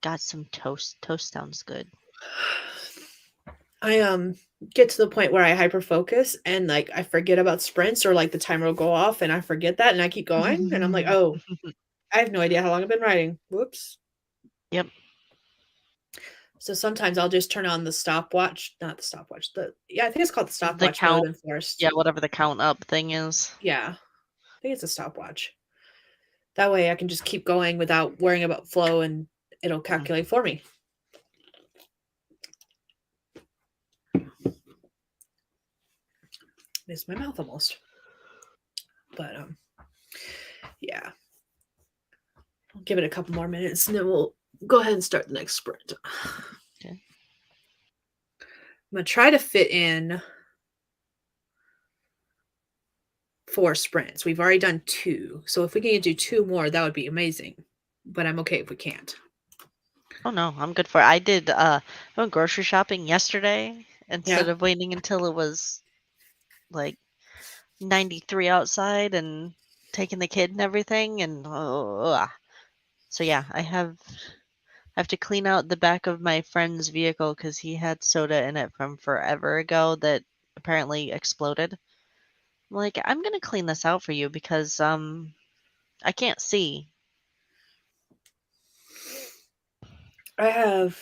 Speaker 2: Got some toast. Toast sounds good.
Speaker 1: I get to the point where I hyper focus and like I forget about sprints, or like the timer will go off and I forget that and I keep going and I'm like, oh, I have no idea how long I've been writing. Whoops.
Speaker 2: Yep.
Speaker 1: So sometimes I'll just turn on the stopwatch, not the stopwatch. I think it's called the stopwatch
Speaker 2: count,
Speaker 1: mode enforced.
Speaker 2: Yeah, whatever the count up thing is.
Speaker 1: Yeah. I think it's a stopwatch. That way I can just keep going without worrying about flow and it'll calculate for me. Missed my mouth almost. But yeah. I'll give it a couple more minutes and then we'll go ahead and start the next sprint.
Speaker 2: Okay.
Speaker 1: I'm gonna try to fit in 4 sprints. We've already done 2. So if we can do 2 more, that would be amazing. But I'm okay if we can't.
Speaker 2: Oh no, I'm good for it. I went grocery shopping yesterday instead of waiting until it was like 93 outside and taking the kid and everything, and so yeah, I have to clean out the back of my friend's vehicle because he had soda in it from forever ago that apparently exploded. I'm like, I'm gonna clean this out for you because I can't see.
Speaker 1: I have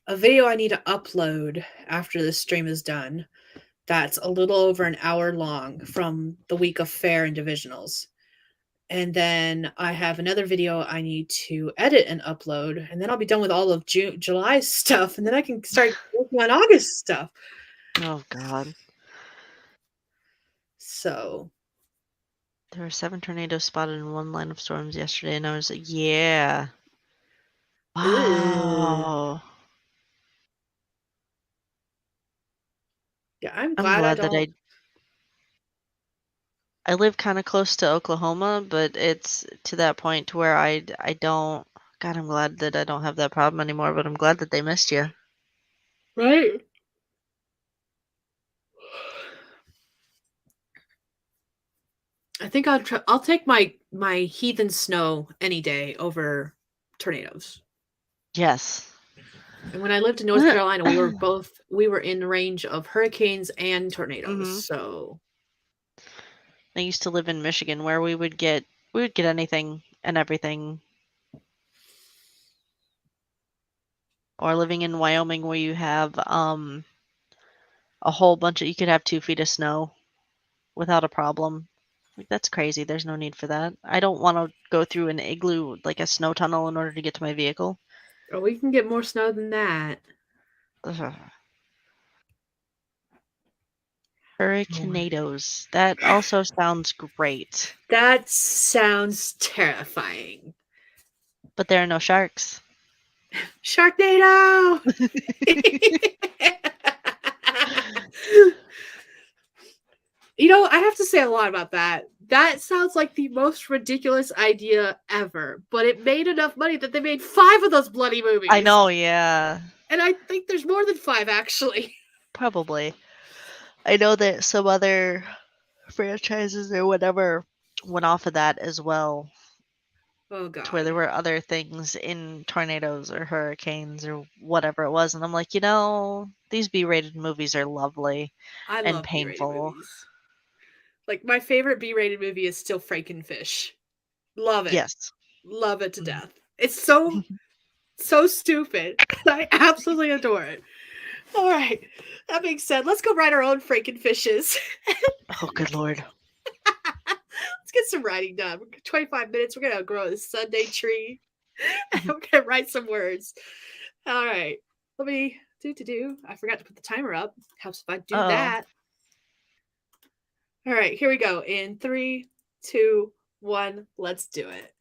Speaker 1: a video I need to upload after this stream is done. That's a little over an hour long from the week of fair and divisionals. And then I have another video I need to edit and upload, and then I'll be done with all of July's stuff, and then I can start working on August stuff.
Speaker 2: Oh God.
Speaker 1: So
Speaker 2: There were 7 tornadoes spotted in one line of storms yesterday, and I was like, yeah.
Speaker 1: ew.
Speaker 2: Wow.
Speaker 1: Yeah, I'm
Speaker 2: I'm
Speaker 1: glad I
Speaker 2: glad that
Speaker 1: don't.
Speaker 2: I live kind of close to Oklahoma, but it's to that point to where I don't. God, I'm glad that I don't have that problem anymore. But I'm glad that they missed you.
Speaker 1: Right? I think I'll take my heathen snow any day over tornadoes.
Speaker 2: Yes.
Speaker 1: And when I lived in North Carolina, we were in the range of hurricanes and tornadoes.
Speaker 2: Hmm.
Speaker 1: So
Speaker 2: I used to live in Michigan, where we would get anything and everything, or living in Wyoming, where you have a whole bunch of you could have 2 feet of snow without a problem. Like, that's crazy. There's no need for that. I don't want to go through an igloo, like a snow tunnel, in order to get to my vehicle.
Speaker 1: oh, we can get more snow than that.
Speaker 2: Ugh.
Speaker 1: Oh.
Speaker 2: Hurricanedos. That also sounds great,
Speaker 1: That sounds terrifying.
Speaker 2: but there are no sharks.
Speaker 1: Sharknado! I have to say a lot about that. That sounds like the most ridiculous idea ever, but it made enough money that they made 5 of those bloody
Speaker 2: I
Speaker 1: movies.
Speaker 2: know, yeah.
Speaker 1: And I think there's more than 5 actually.
Speaker 2: Probably. I know that some other franchises or whatever went off of that as well,
Speaker 1: Oh
Speaker 2: to where there
Speaker 1: god.
Speaker 2: were other things in tornadoes or hurricanes or whatever it was. And I'm like, these B-rated movies are lovely
Speaker 1: I
Speaker 2: and
Speaker 1: love B-rated
Speaker 2: painful.
Speaker 1: movies. Like my favorite B-rated movie is still Frankenfish. Love it.
Speaker 2: Yes.
Speaker 1: Love it to
Speaker 2: Mhm.
Speaker 1: death. It's so stupid. I absolutely adore it. All right. That being said, let's go write our own Frankenfishes.
Speaker 2: Oh, good Lord.
Speaker 1: Let's get some writing done. 25 minutes. We're gonna grow a Sunday tree. We're gonna write some words. All right. Let me do. I forgot to put the timer up. Helps if I do
Speaker 2: Oh.
Speaker 1: that. All right, here we go. In 3, 2, 1, let's do it.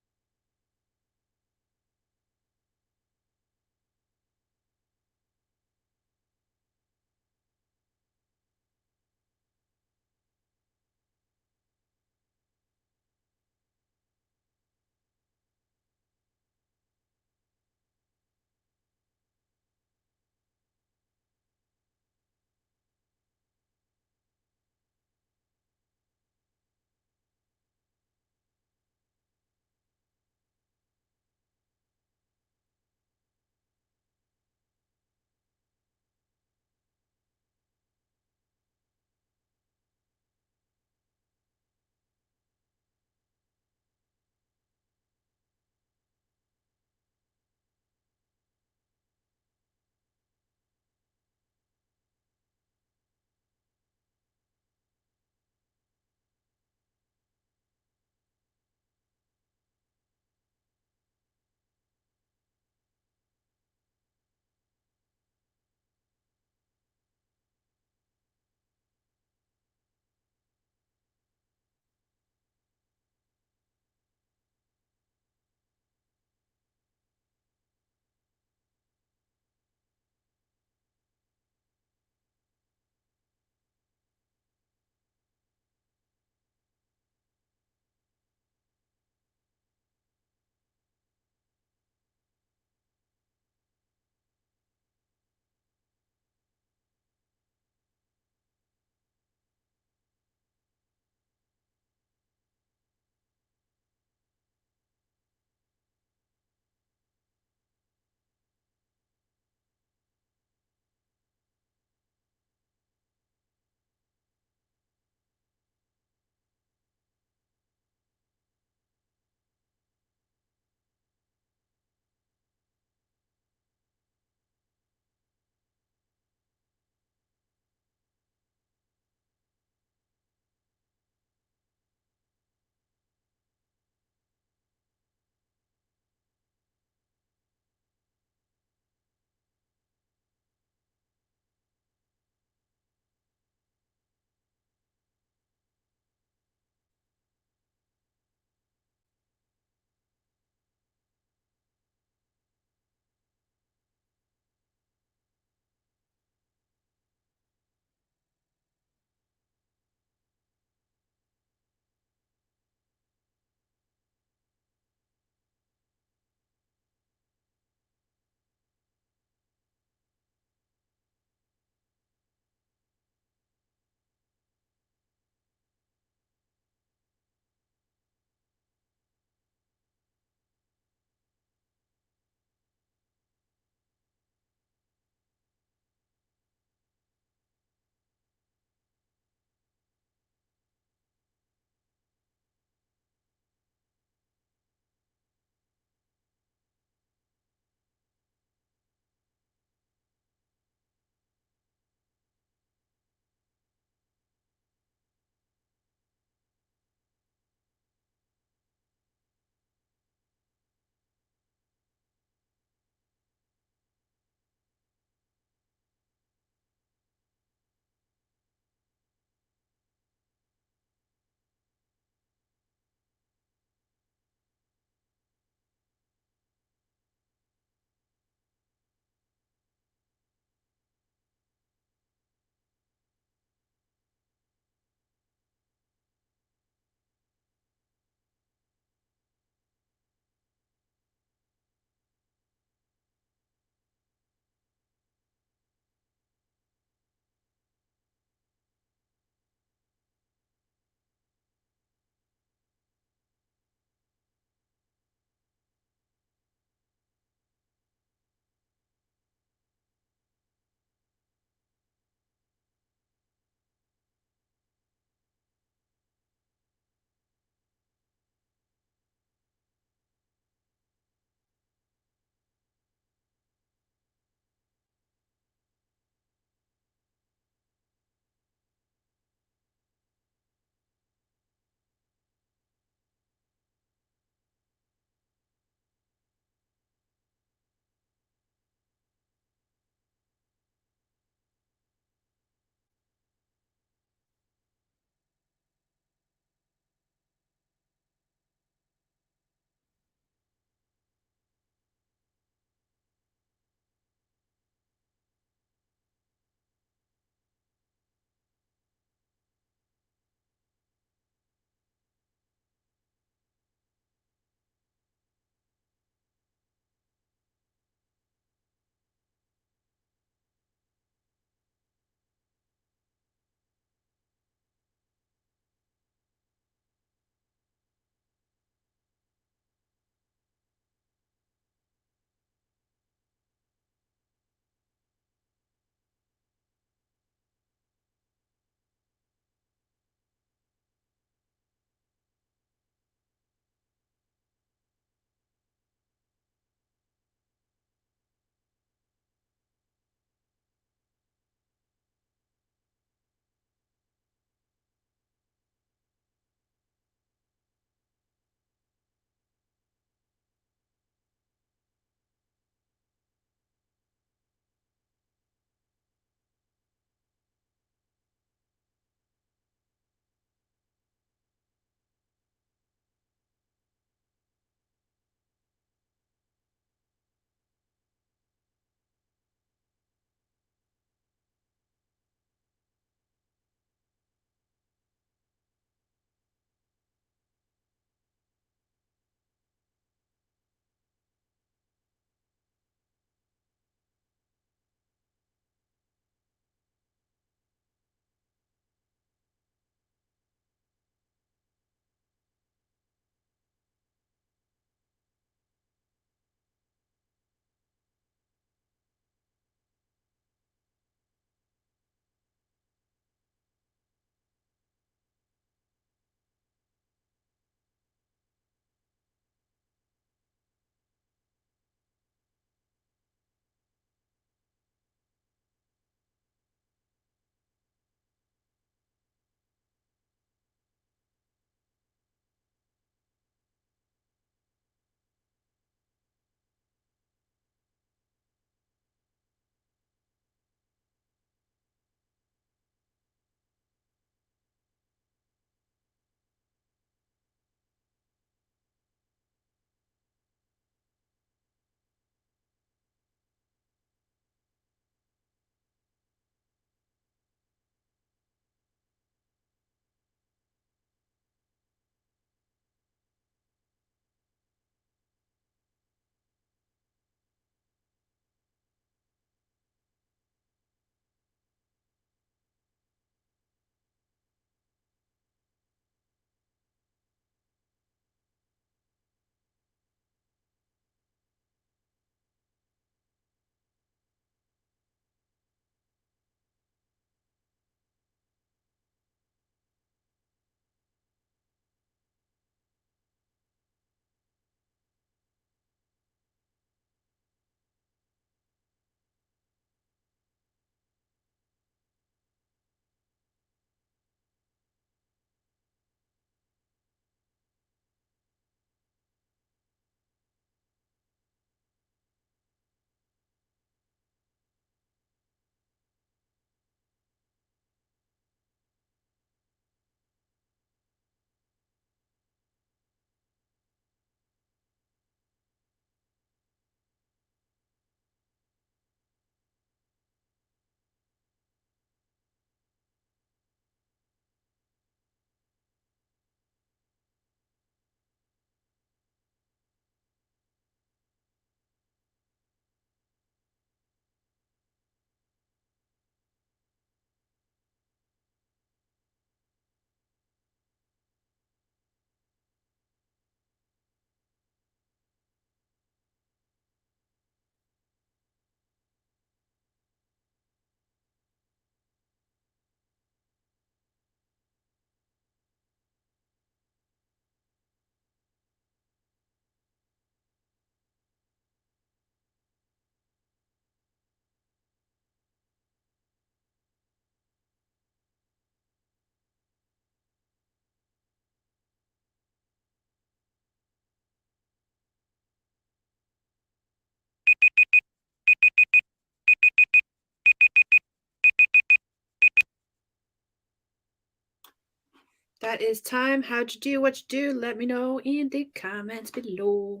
Speaker 1: That is time. How'd you do? What you do? Let me know in the comments below.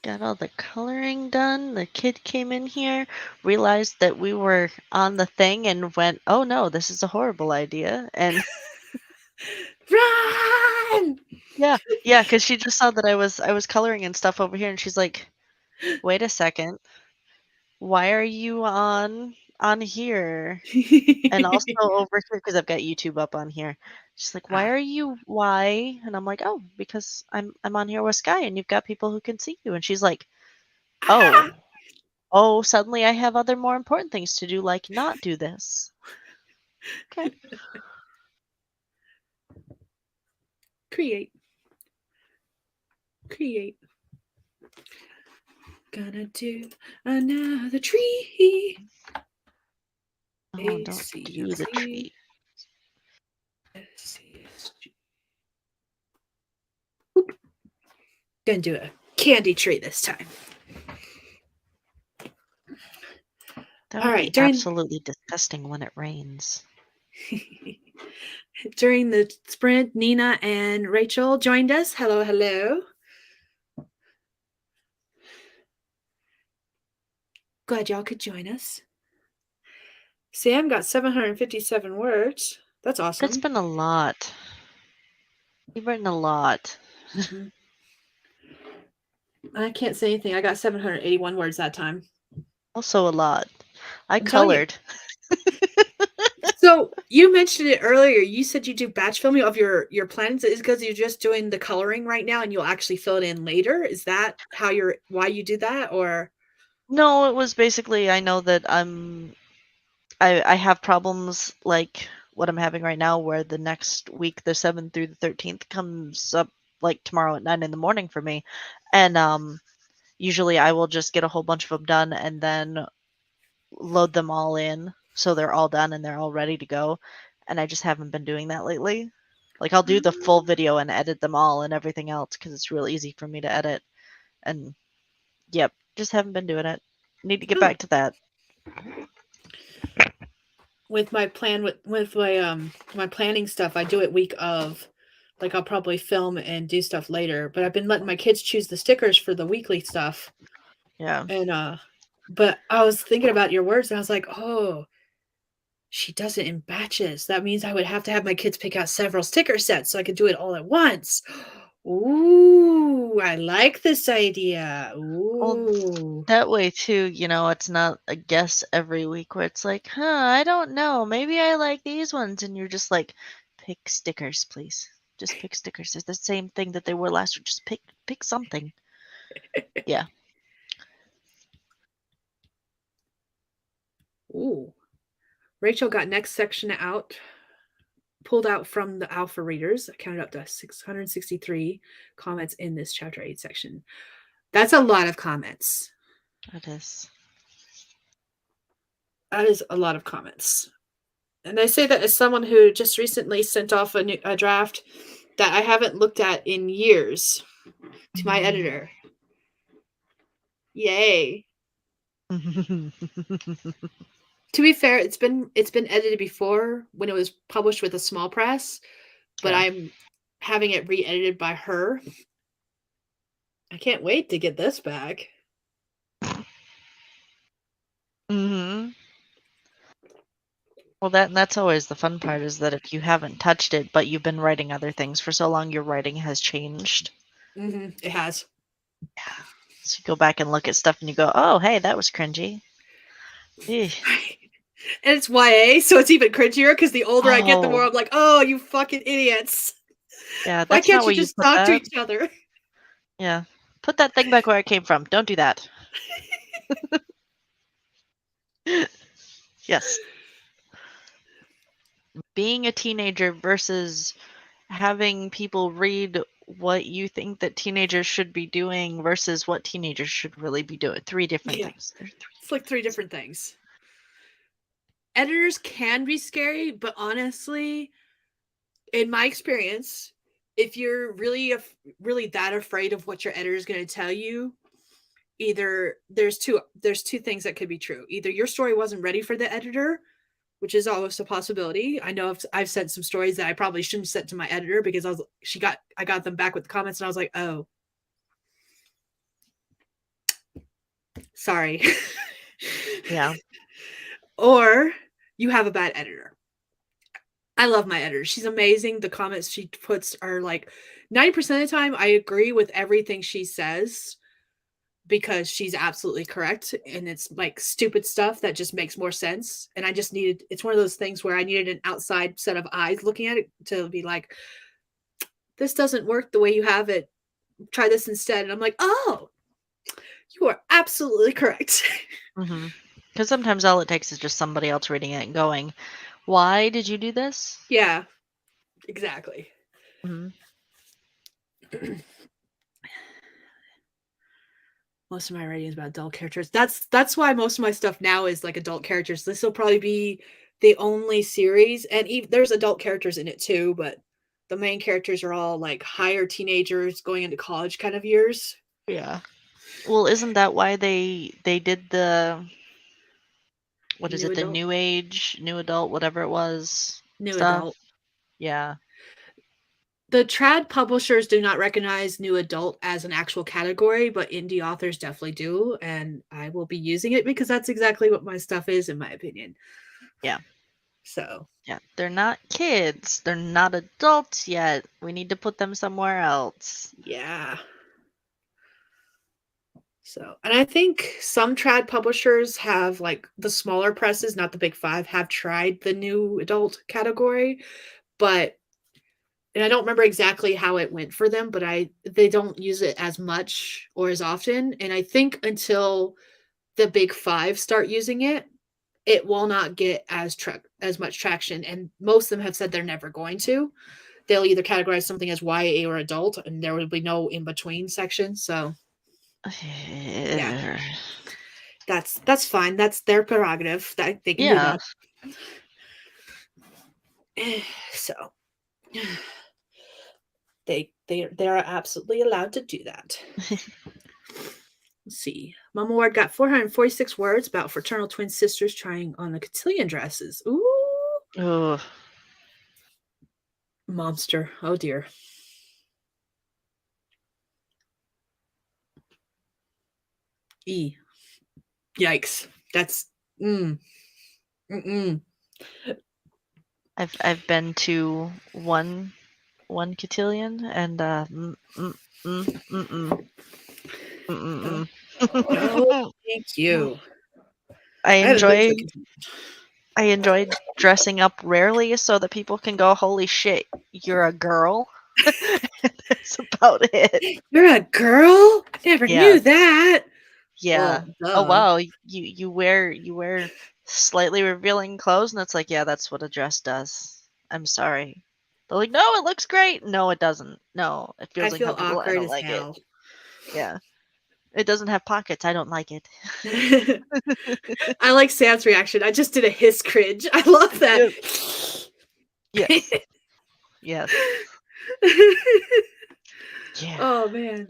Speaker 2: Got all the coloring done. The kid came in here, realized that we were on the thing, and went, "Oh no, this is a horrible idea." And
Speaker 1: Run!
Speaker 2: yeah, because she just saw that I was coloring and stuff over here, and she's like, "Wait a second, why are you on here?" And also over here, because I've got YouTube up on here. She's like, "Why
Speaker 1: Ah.
Speaker 2: are you why?" And I'm like, "Oh, because I'm on here with Skye, and you've got people who can see you." And she's like,
Speaker 1: Ah!
Speaker 2: "Oh, oh, suddenly I have other more important things to do, like not do this." Okay.
Speaker 1: Create. Create. Gonna do another tree.
Speaker 2: Oh,
Speaker 1: A
Speaker 2: don't
Speaker 1: C
Speaker 2: do the
Speaker 1: C
Speaker 2: tree.
Speaker 1: S C S G. Gonna do a candy tree this time.
Speaker 2: That
Speaker 1: All
Speaker 2: would
Speaker 1: right,
Speaker 2: be absolutely disgusting when it rains.
Speaker 1: during the sprint, Nina and Rachel joined us. Hello, hello. Glad y'all could join us. Sam got 757 words. That's
Speaker 2: It's
Speaker 1: awesome.
Speaker 2: been a lot. You've written a lot.
Speaker 1: Mm-hmm. I can't say anything. I got 781 words that time.
Speaker 2: Also a lot. I
Speaker 1: I'm telling you.
Speaker 2: colored.
Speaker 1: So you mentioned it earlier. You said you do batch filming of your plans. Is because you're just doing the coloring right now, and you'll actually fill it in later. Is that how you're why you do that, or?
Speaker 2: No, it was basically I know that I have problems like what I'm having right now where the next week, the 7th through the 13th, comes up like tomorrow at 9 in the morning for me. And usually I will just get a whole bunch of them done and then load them all in so they're all done and they're all ready to go. And I just haven't been doing that lately. Like I'll do the full video and edit them all and everything else because it's real easy for me to edit. And yep, just haven't been doing it. Need to get
Speaker 1: Oh,
Speaker 2: back to that.
Speaker 1: with my plan with my planning stuff, I do it week of. Like I'll probably film and do stuff later, but I've been letting my kids choose the stickers for the weekly stuff.
Speaker 2: Yeah.
Speaker 1: And but I was thinking about your words and I was like, "Oh, she does it in batches. That means I would have to have my kids pick out several sticker sets so I could do it all at once." Ooh, I like this idea.
Speaker 2: Well,
Speaker 1: Ooh.
Speaker 2: that way too, it's not a guess every week where it's like, huh, I don't know. Maybe I like these ones. And you're just like, pick stickers, please. Just pick stickers. It's the same thing that they were last week. Just pick something. Yeah.
Speaker 1: Ooh. Rachel got next section out, pulled out from the alpha readers. I counted up to 663 comments in this chapter 8 section. That's a lot of comments.
Speaker 2: It is.
Speaker 1: That is a lot of comments. And I say that as someone who just recently sent off a draft that I haven't looked at in years to my editor. Yay. To be fair, it's been edited before when it was published with a small press, but
Speaker 2: Yeah.
Speaker 1: I'm having it re-edited by her. I can't wait to get this back.
Speaker 2: Hmm. Well, that's always the fun part is that if you haven't touched it, but you've been writing other things for so long, your writing has changed.
Speaker 1: Mm-hmm. It has.
Speaker 2: Yeah. So you go back and look at stuff and you go, oh, hey, that was cringy. Eeh.
Speaker 1: And it's YA, so it's even cringier because the older I get, the more
Speaker 2: Oh,
Speaker 1: I'm like, oh, you fucking idiots.
Speaker 2: yeah,
Speaker 1: Why
Speaker 2: that's
Speaker 1: can't
Speaker 2: not
Speaker 1: you
Speaker 2: where you
Speaker 1: just
Speaker 2: put
Speaker 1: talk to
Speaker 2: that.
Speaker 1: each other?
Speaker 2: Yeah. Put that thing back where it came from. Don't do that. Yes. Being a teenager versus having people read what you think that teenagers should be doing versus what teenagers should really be doing. Three different
Speaker 1: Yeah.
Speaker 2: things. There's three
Speaker 1: It's like three
Speaker 2: different
Speaker 1: different things. Editors can be scary, but honestly, in my experience, if you're really that afraid of what your editor is going to tell you, either there's two things that could be true. Either your story wasn't ready for the editor, which is always a possibility. I know I've sent some stories that I probably shouldn't send to my editor because I got them back with the comments and I was like, oh, sorry.
Speaker 2: Yeah.
Speaker 1: Or you have a bad editor. I love my editor. She's amazing. The comments she puts are like 90% of the time I agree with everything she says because she's absolutely correct. And it's like stupid stuff that just makes more sense. And I just needed, it's one of those things where I needed an outside set of eyes looking at it to be like, this doesn't work the way you have it. Try this instead. And I'm like, oh, you are absolutely correct.
Speaker 2: Because sometimes all it takes is just somebody else reading it and going, why did you do this?
Speaker 1: Yeah, exactly. Most of my writing is about adult characters. That's why most of my stuff now is like adult characters. This will probably be the only series, and there's adult characters in it too, but the main characters are all like higher teenagers going into college kind of years.
Speaker 2: Yeah. Well, isn't that why they did the what is
Speaker 1: New
Speaker 2: it? The
Speaker 1: adult.
Speaker 2: new age, new adult, whatever it was.
Speaker 1: New
Speaker 2: Stuff.
Speaker 1: adult.
Speaker 2: Yeah.
Speaker 1: The trad publishers do not recognize new adult as an actual category, but indie authors definitely do, and I will be using it because that's exactly what my stuff is, in my opinion.
Speaker 2: Yeah.
Speaker 1: So.
Speaker 2: Yeah, they're not kids. They're not adults yet. We need to put them somewhere else.
Speaker 1: Yeah. So, and I think some trad publishers have, like the smaller presses, not the big five, have tried the new adult category, but and I don't remember exactly how it went for them, but they don't use it as much or as often. And I think until the big five start using it, it will not get as much traction. And most of them have said they're never going to. They'll either categorize something as YA or adult, and there will be no in between section. So yeah, that's fine. That's their prerogative. That they can do that. So they are absolutely allowed to do that. Let's see. Mama Ward got 446 words about fraternal twin sisters trying on the cotillion dresses. Ooh. Monster. Oh dear. Yikes. That's
Speaker 2: I've been to one cotillion and
Speaker 1: no, thank you.
Speaker 2: I enjoy dressing up rarely so that people can go, holy shit, you're a girl. That's about it.
Speaker 1: You're a girl? I never knew that.
Speaker 2: Yeah.
Speaker 1: Well,
Speaker 2: oh wow, you wear slightly revealing clothes, and it's like, yeah, that's what a dress does. I'm sorry. They're like, no, it looks great. No, it doesn't. No, it feels uncomfortable. I don't like it. Yeah. It doesn't have pockets. I don't like it.
Speaker 1: I like Sam's reaction. I just did a hiss cringe. I love that.
Speaker 2: Yes. Yes. Yeah.
Speaker 1: Oh man.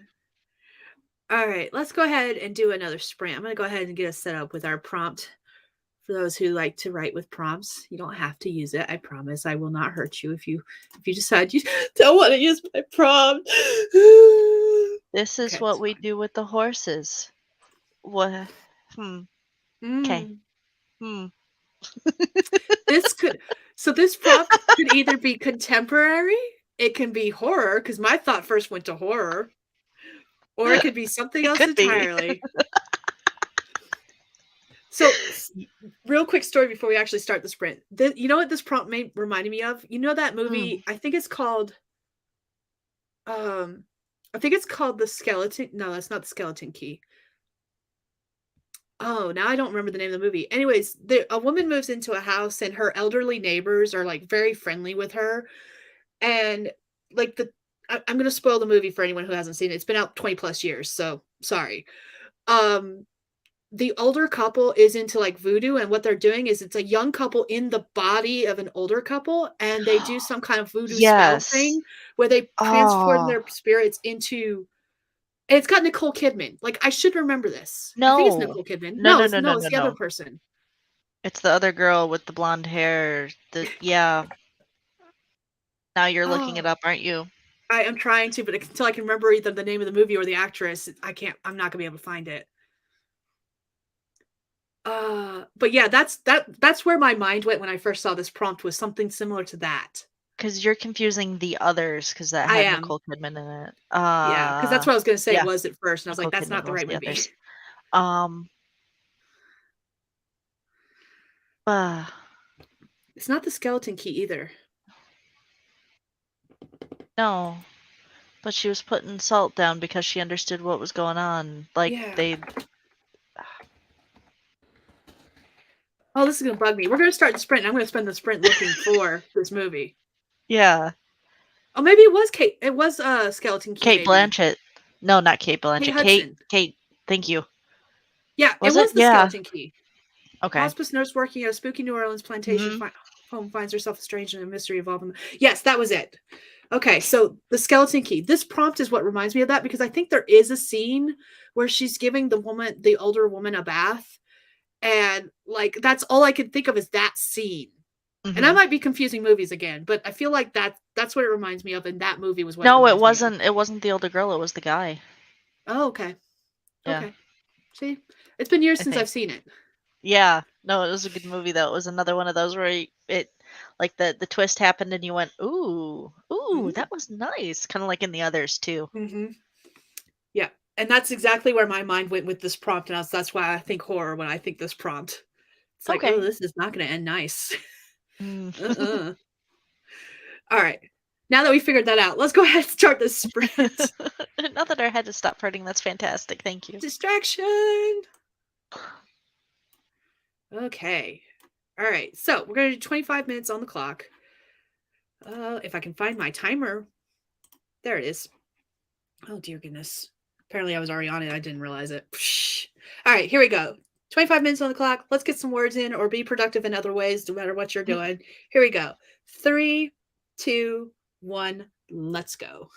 Speaker 1: All right, let's go ahead and do another sprint. I'm going to go ahead and get us set up with our prompt. For those who like to write with prompts, you don't have to use it. I promise I will not hurt you if you decide you don't want to use my prompt.
Speaker 2: This is what we do with the horses. What? Okay.
Speaker 1: This prompt could either be contemporary, it can be horror, because my thought first went to horror, or it could be something else entirely. So, real quick story before we actually start the sprint. You know what this prompt reminded me of? You know that movie? I think it's called. I think it's called The Skeleton. No, that's not The Skeleton Key. Oh, now I don't remember the name of the movie. Anyways, a woman moves into a house, and her elderly neighbors are like very friendly with her, and like I'm going to spoil the movie for anyone who hasn't seen it. It's been out 20 plus years, so sorry. The older couple is into like voodoo, and what they're doing is it's a young couple in the body of an older couple, and they do some kind of voodoo spell thing where they transform their spirits into. And it's got Nicole Kidman. Like, I should remember this. I think it's Nicole Kidman. No, it's the other person.
Speaker 2: It's the other girl with the blonde hair. Yeah. Now you're looking it
Speaker 1: Oh,
Speaker 2: up, aren't you?
Speaker 1: I am trying to, but until I can remember either the name of the movie or the actress, I can't. I'm not gonna be able to find it. But yeah, that's where my mind went when I first saw this prompt, was something similar to that.
Speaker 2: Because you're confusing The Others, because that
Speaker 1: I
Speaker 2: had
Speaker 1: am.
Speaker 2: Nicole Kidman in it.
Speaker 1: Yeah, because that's what I was gonna say
Speaker 2: Yeah,
Speaker 1: was at first, and I was like,
Speaker 2: Nicole
Speaker 1: that's
Speaker 2: Kidman
Speaker 1: not the
Speaker 2: was
Speaker 1: right
Speaker 2: The
Speaker 1: movie.
Speaker 2: Others. Um, uh,
Speaker 1: It's not the skeleton key either.
Speaker 2: no, but she was putting salt down because she understood what was going on. Like,
Speaker 1: Yeah. Oh, this is gonna bug me. We're gonna start the sprint. And I'm gonna spend the sprint looking for this movie.
Speaker 2: Yeah.
Speaker 1: Oh, maybe it was Kate. It was Skeleton Key.
Speaker 2: Kate
Speaker 1: Maybe
Speaker 2: Blanchett. No, not Kate
Speaker 1: Kate
Speaker 2: Blanchett.
Speaker 1: Hudson.
Speaker 2: Kate, thank you.
Speaker 1: Yeah, it
Speaker 2: Was it?
Speaker 1: was the
Speaker 2: Yeah.
Speaker 1: Skeleton Key.
Speaker 2: Okay.
Speaker 1: Hospice nurse working at a spooky New Orleans plantation
Speaker 2: Hmm.
Speaker 1: home finds herself estranged in a mystery involving. Yes, that was it. Okay, so the skeleton key. This prompt is what reminds me of that, because I think there is a scene where she's giving the older woman, a bath, and like that's all I could think of is that scene. And I
Speaker 2: Hmm.
Speaker 1: might be confusing movies again, but I feel like that's what it reminds me of, and that movie was what it
Speaker 2: No, it
Speaker 1: reminds me of.
Speaker 2: wasn't. It wasn't the older girl. It was the guy.
Speaker 1: Oh, okay.
Speaker 2: Yeah,
Speaker 1: Okay. See? It's been years
Speaker 2: I
Speaker 1: since
Speaker 2: think.
Speaker 1: I've seen it.
Speaker 2: Yeah. No, it was a good movie though. It was another one of those where like the twist happened and you went, ooh, ooh,
Speaker 1: Mm.
Speaker 2: that was nice. Kind of like in The Others too.
Speaker 1: Mm-hmm. Yeah. And that's exactly where my mind went with this prompt. And that's why I think horror when I think this prompt. It's like, oh,
Speaker 2: Okay.
Speaker 1: this is not going to end nice.
Speaker 2: Mm.
Speaker 1: uh-uh. All right. Now that we figured that out, let's go ahead and start this sprint.
Speaker 2: Now that our head has stopped hurting, that's fantastic. Thank you.
Speaker 1: Distraction. Okay. All right. So we're going to do 25 minutes on the clock. If I can find my timer. There it is. Oh, dear goodness. Apparently I was already on it. I didn't realize it. All right, here we go. 25 minutes on the clock. Let's get some words in or be productive in other ways, no matter what you're doing. Here we go. 3, 2, 1, let's go.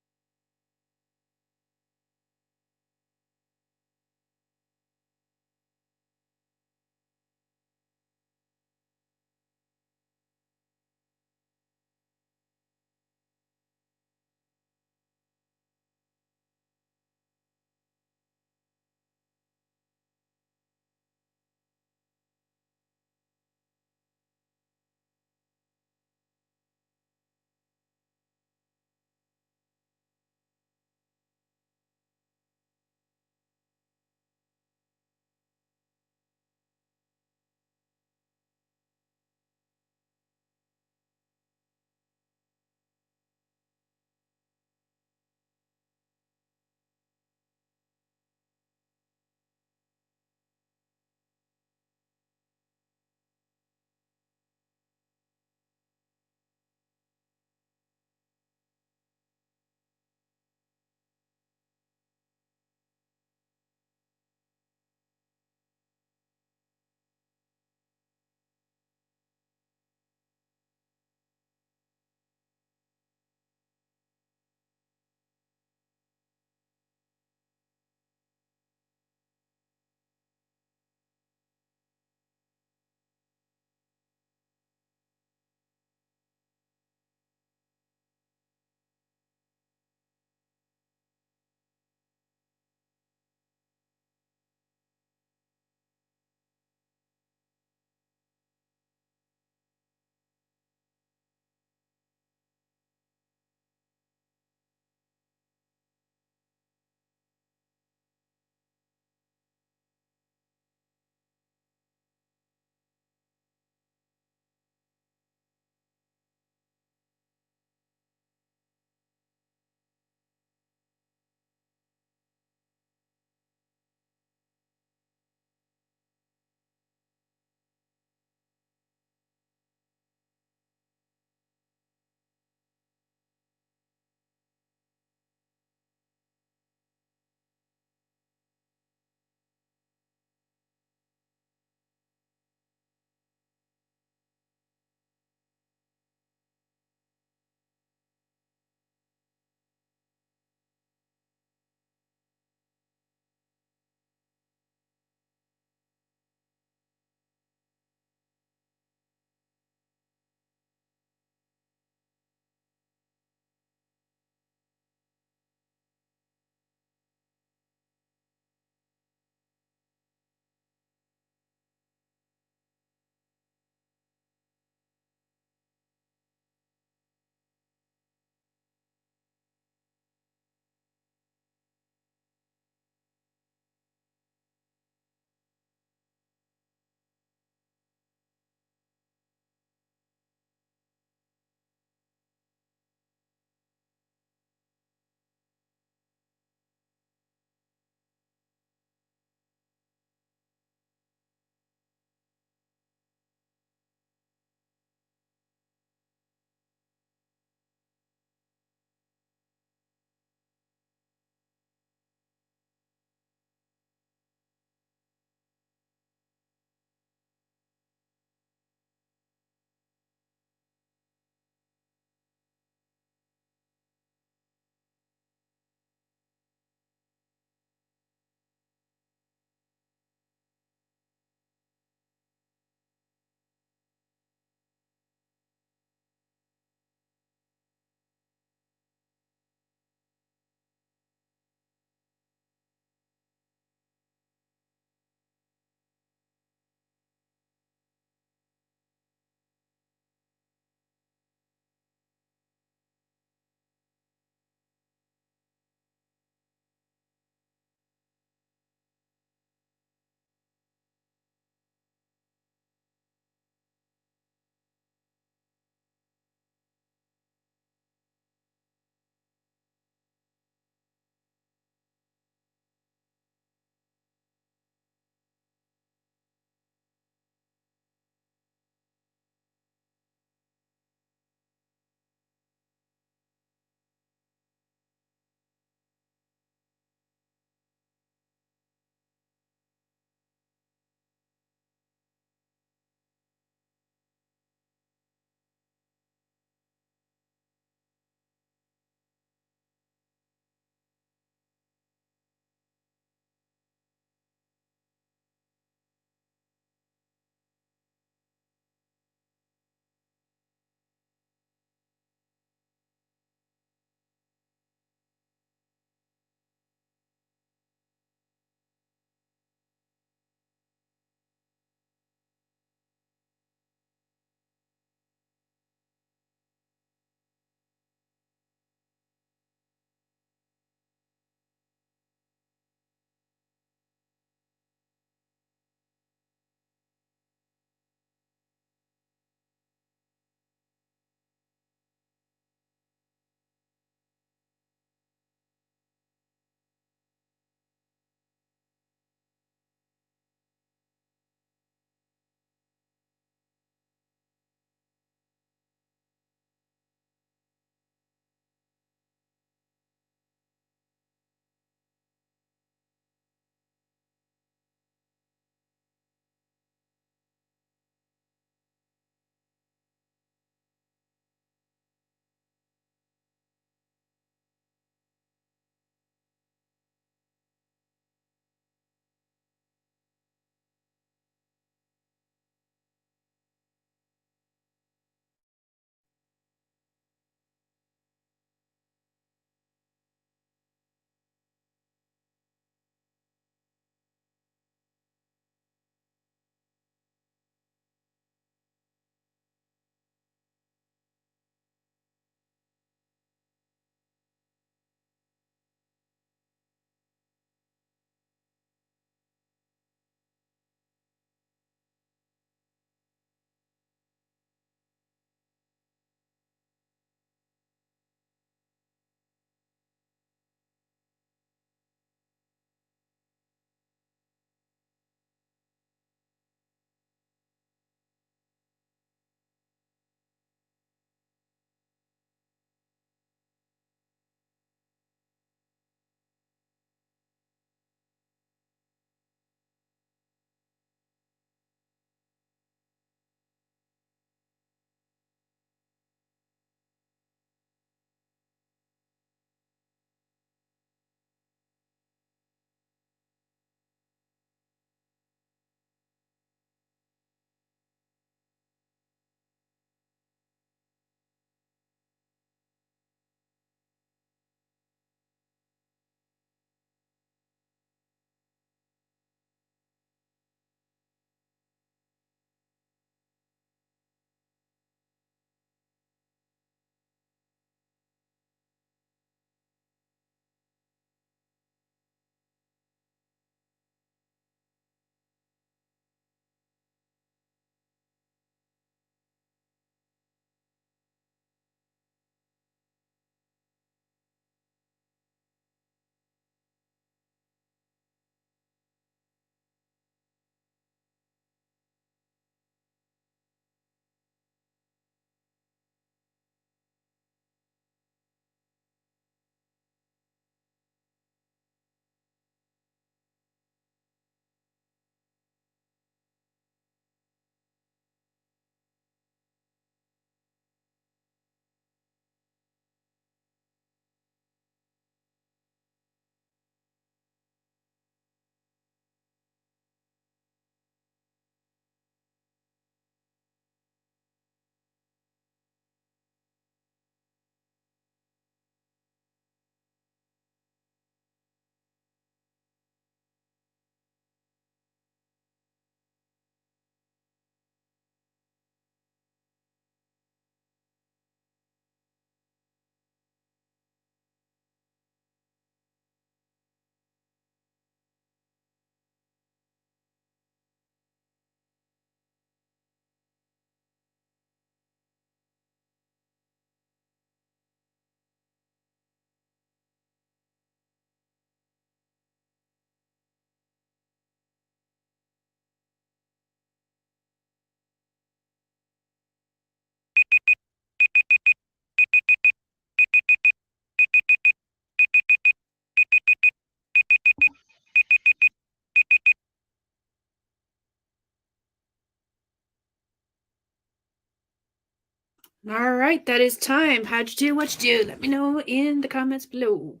Speaker 1: All right, that is time. How'd you do? What'd you do? Let me know in the comments below.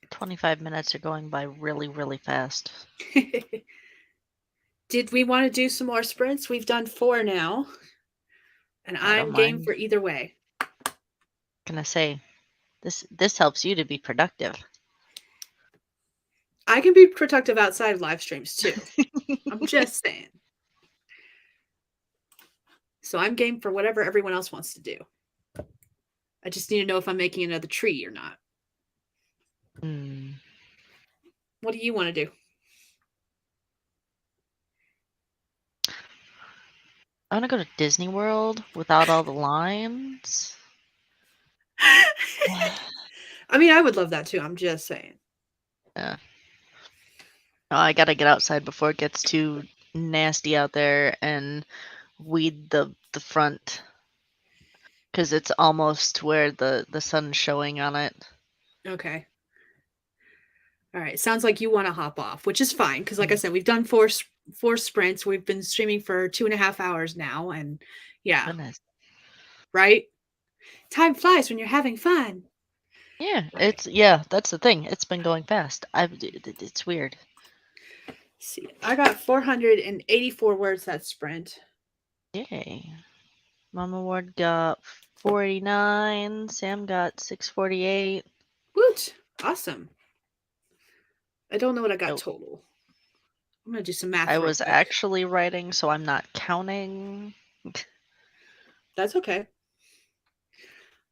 Speaker 2: 25 minutes are going by really, really fast.
Speaker 1: Did we want to do some more sprints? We've done 4 now. And
Speaker 2: I don't
Speaker 1: I'm game
Speaker 2: mind.
Speaker 1: for either way.
Speaker 2: Gonna say, this helps you to be productive.
Speaker 1: I can be productive outside of live streams too. I'm just saying. So I'm game for whatever everyone else wants to do. I just need to know if I'm making another tree or not.
Speaker 2: Hmm.
Speaker 1: What do you want to do?
Speaker 2: I want to go to Disney World without all the lines.
Speaker 1: I mean, I would love that too. I'm just saying.
Speaker 2: Yeah. Oh, I gotta get outside before it gets too nasty out there and weed the front because it's almost where the sun's showing on it.
Speaker 1: Okay. All right. Sounds like you want to hop off, which is fine because, like I
Speaker 2: Mm.
Speaker 1: said, we've done four sprints. We've been streaming for 2.5 hours now, and yeah,
Speaker 2: Goodness.
Speaker 1: right. Time flies when you're having fun.
Speaker 2: Yeah,
Speaker 1: Okay.
Speaker 2: that's the thing. It's been going fast. It's weird.
Speaker 1: See, I got 484 words that sprint.
Speaker 2: Yay. Mama Ward got 49. Sam got 648.
Speaker 1: Woot! Awesome. I don't know what I got
Speaker 2: Oh,
Speaker 1: total. I'm gonna do some math
Speaker 2: I
Speaker 1: real
Speaker 2: was
Speaker 1: quick.
Speaker 2: actually writing, so I'm not counting.
Speaker 1: That's okay.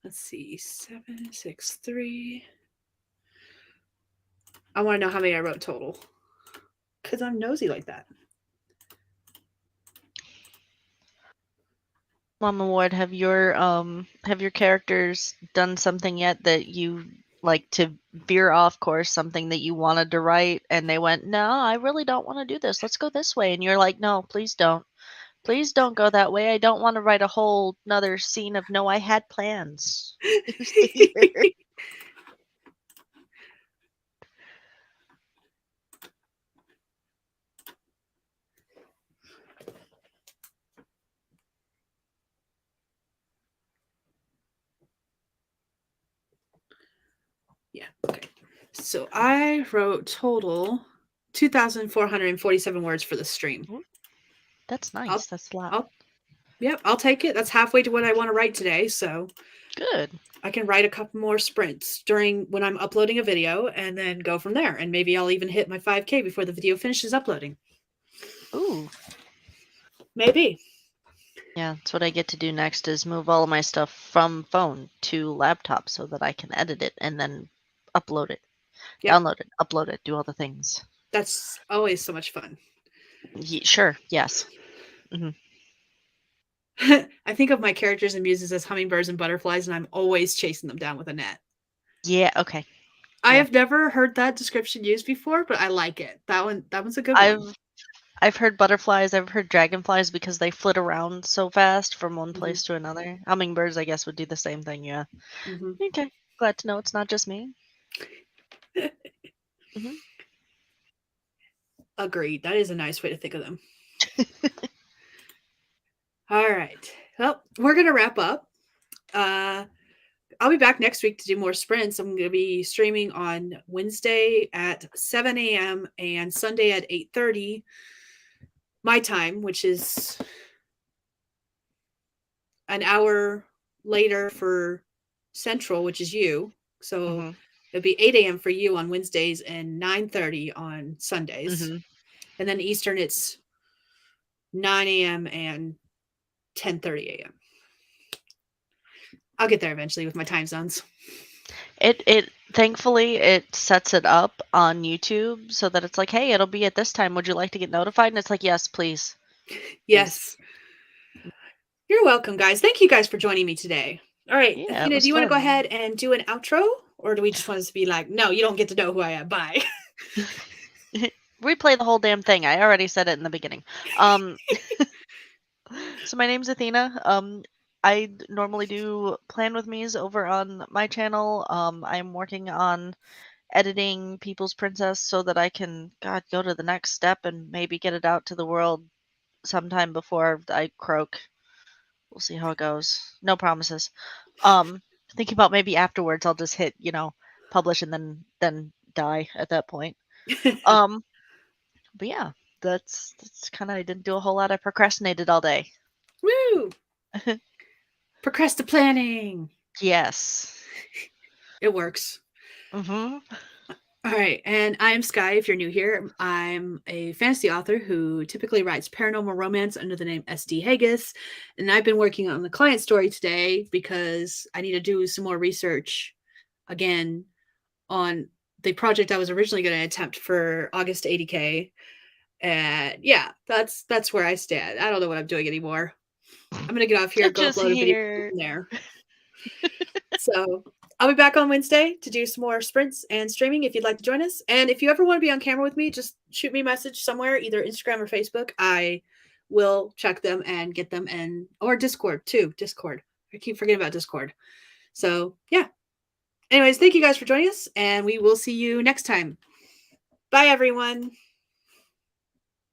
Speaker 1: Let's see. 763. I want to know how many I wrote total. Because I'm nosy like that.
Speaker 2: Mama Ward, have your characters done something yet that you like to veer off course, something that you wanted to write and they went, "No, I really don't want to do this. Let's go this way." And you're like, "No, please don't. Please don't go that way. I don't want to write a whole another scene of no, I had plans." Here.
Speaker 1: Yeah. Okay. So I wrote total 2,447 words for the stream.
Speaker 2: Ooh, that's
Speaker 1: I'll,
Speaker 2: nice. That's a lot.
Speaker 1: yep, I'll take it. That's halfway to what I want to write today. So
Speaker 2: Good.
Speaker 1: I can write a couple more sprints during when I'm uploading a video and then go from there. And maybe I'll even hit my 5K before the video finishes uploading.
Speaker 2: Ooh.
Speaker 1: Maybe.
Speaker 2: Yeah, that's what I get to do next is move all of my stuff from phone to laptop so that I can edit it and then upload it,
Speaker 1: Yep.
Speaker 2: download it, upload it, do all the things.
Speaker 1: That's always so much fun.
Speaker 2: Sure, yes. Hmm.
Speaker 1: I think of my characters and muses as hummingbirds and butterflies, and I'm always chasing them down with a net.
Speaker 2: Yeah, okay.
Speaker 1: I
Speaker 2: Yeah.
Speaker 1: have never heard that description used before, but I like it. That one's a good one.
Speaker 2: I've heard butterflies, I've heard dragonflies because they flit around so fast from one
Speaker 1: Mm-hmm.
Speaker 2: place to another. Hummingbirds, I guess, would do the same thing, yeah.
Speaker 1: Mm-hmm.
Speaker 2: Okay. Glad to know it's not just me. Hmm.
Speaker 1: Agreed. That is a nice way to think of them. All right. Well, we're gonna wrap up. I'll be back next week to do more sprints. I'm gonna be streaming on Wednesday at 7 a.m. and Sunday at 8:30 my time, which is an hour later for Central, which is you. So
Speaker 2: Hmm.
Speaker 1: it'll be 8 a.m. for you on Wednesdays and 9:30 on Sundays.
Speaker 2: Hmm.
Speaker 1: And then Eastern, it's 9 a.m. and 10:30 a.m. I'll get there eventually with my time zones.
Speaker 2: It thankfully it sets it up on YouTube so that it's like, hey, it'll be at this time. Would you like to get notified? And it's like, yes, please. Please.
Speaker 1: Yes. You're welcome, guys. Thank you guys for joining me today. All right,
Speaker 2: Yeah, it
Speaker 1: Athena, do
Speaker 2: was
Speaker 1: you want to go
Speaker 2: fun.
Speaker 1: ahead and do an outro? Or do we just want us to be like, no, you don't get to know who I am. Bye.
Speaker 2: Replay the whole damn thing. I already said it in the beginning. Um so my name's Athena. I normally do plan with me's over on my channel. I'm working on editing People's Princess so that I can go to the next step and maybe get it out to the world sometime before I croak we'll see how it goes. No promises. Thinking about maybe afterwards I'll just hit, publish and then die at that point. But yeah, that's kind of, I didn't do a whole lot. I procrastinated all day.
Speaker 1: Woo! Procrastinating.
Speaker 2: Yes.
Speaker 1: It works.
Speaker 2: Mm-hmm.
Speaker 1: All right, and I'm Skye. If you're new here, I'm a fantasy author who typically writes paranormal romance under the name SD Hegyes, and I've been working on the client story today because I need to do some more research again on the project I was originally going to attempt for Aug80K. And yeah, that's where I stand. I don't know what I'm doing anymore. I'm gonna get off here, go
Speaker 2: Just
Speaker 1: upload a video
Speaker 2: here.
Speaker 1: from there. So I'll be back on Wednesday to do some more sprints and streaming if you'd like to join us. And if you ever want to be on camera with me, just shoot me a message somewhere, either Instagram or Facebook. I will check them and get them, and or Discord too. Discord. I keep forgetting about Discord. So yeah. Anyways, thank you guys for joining us, and we will see you next time. Bye, everyone.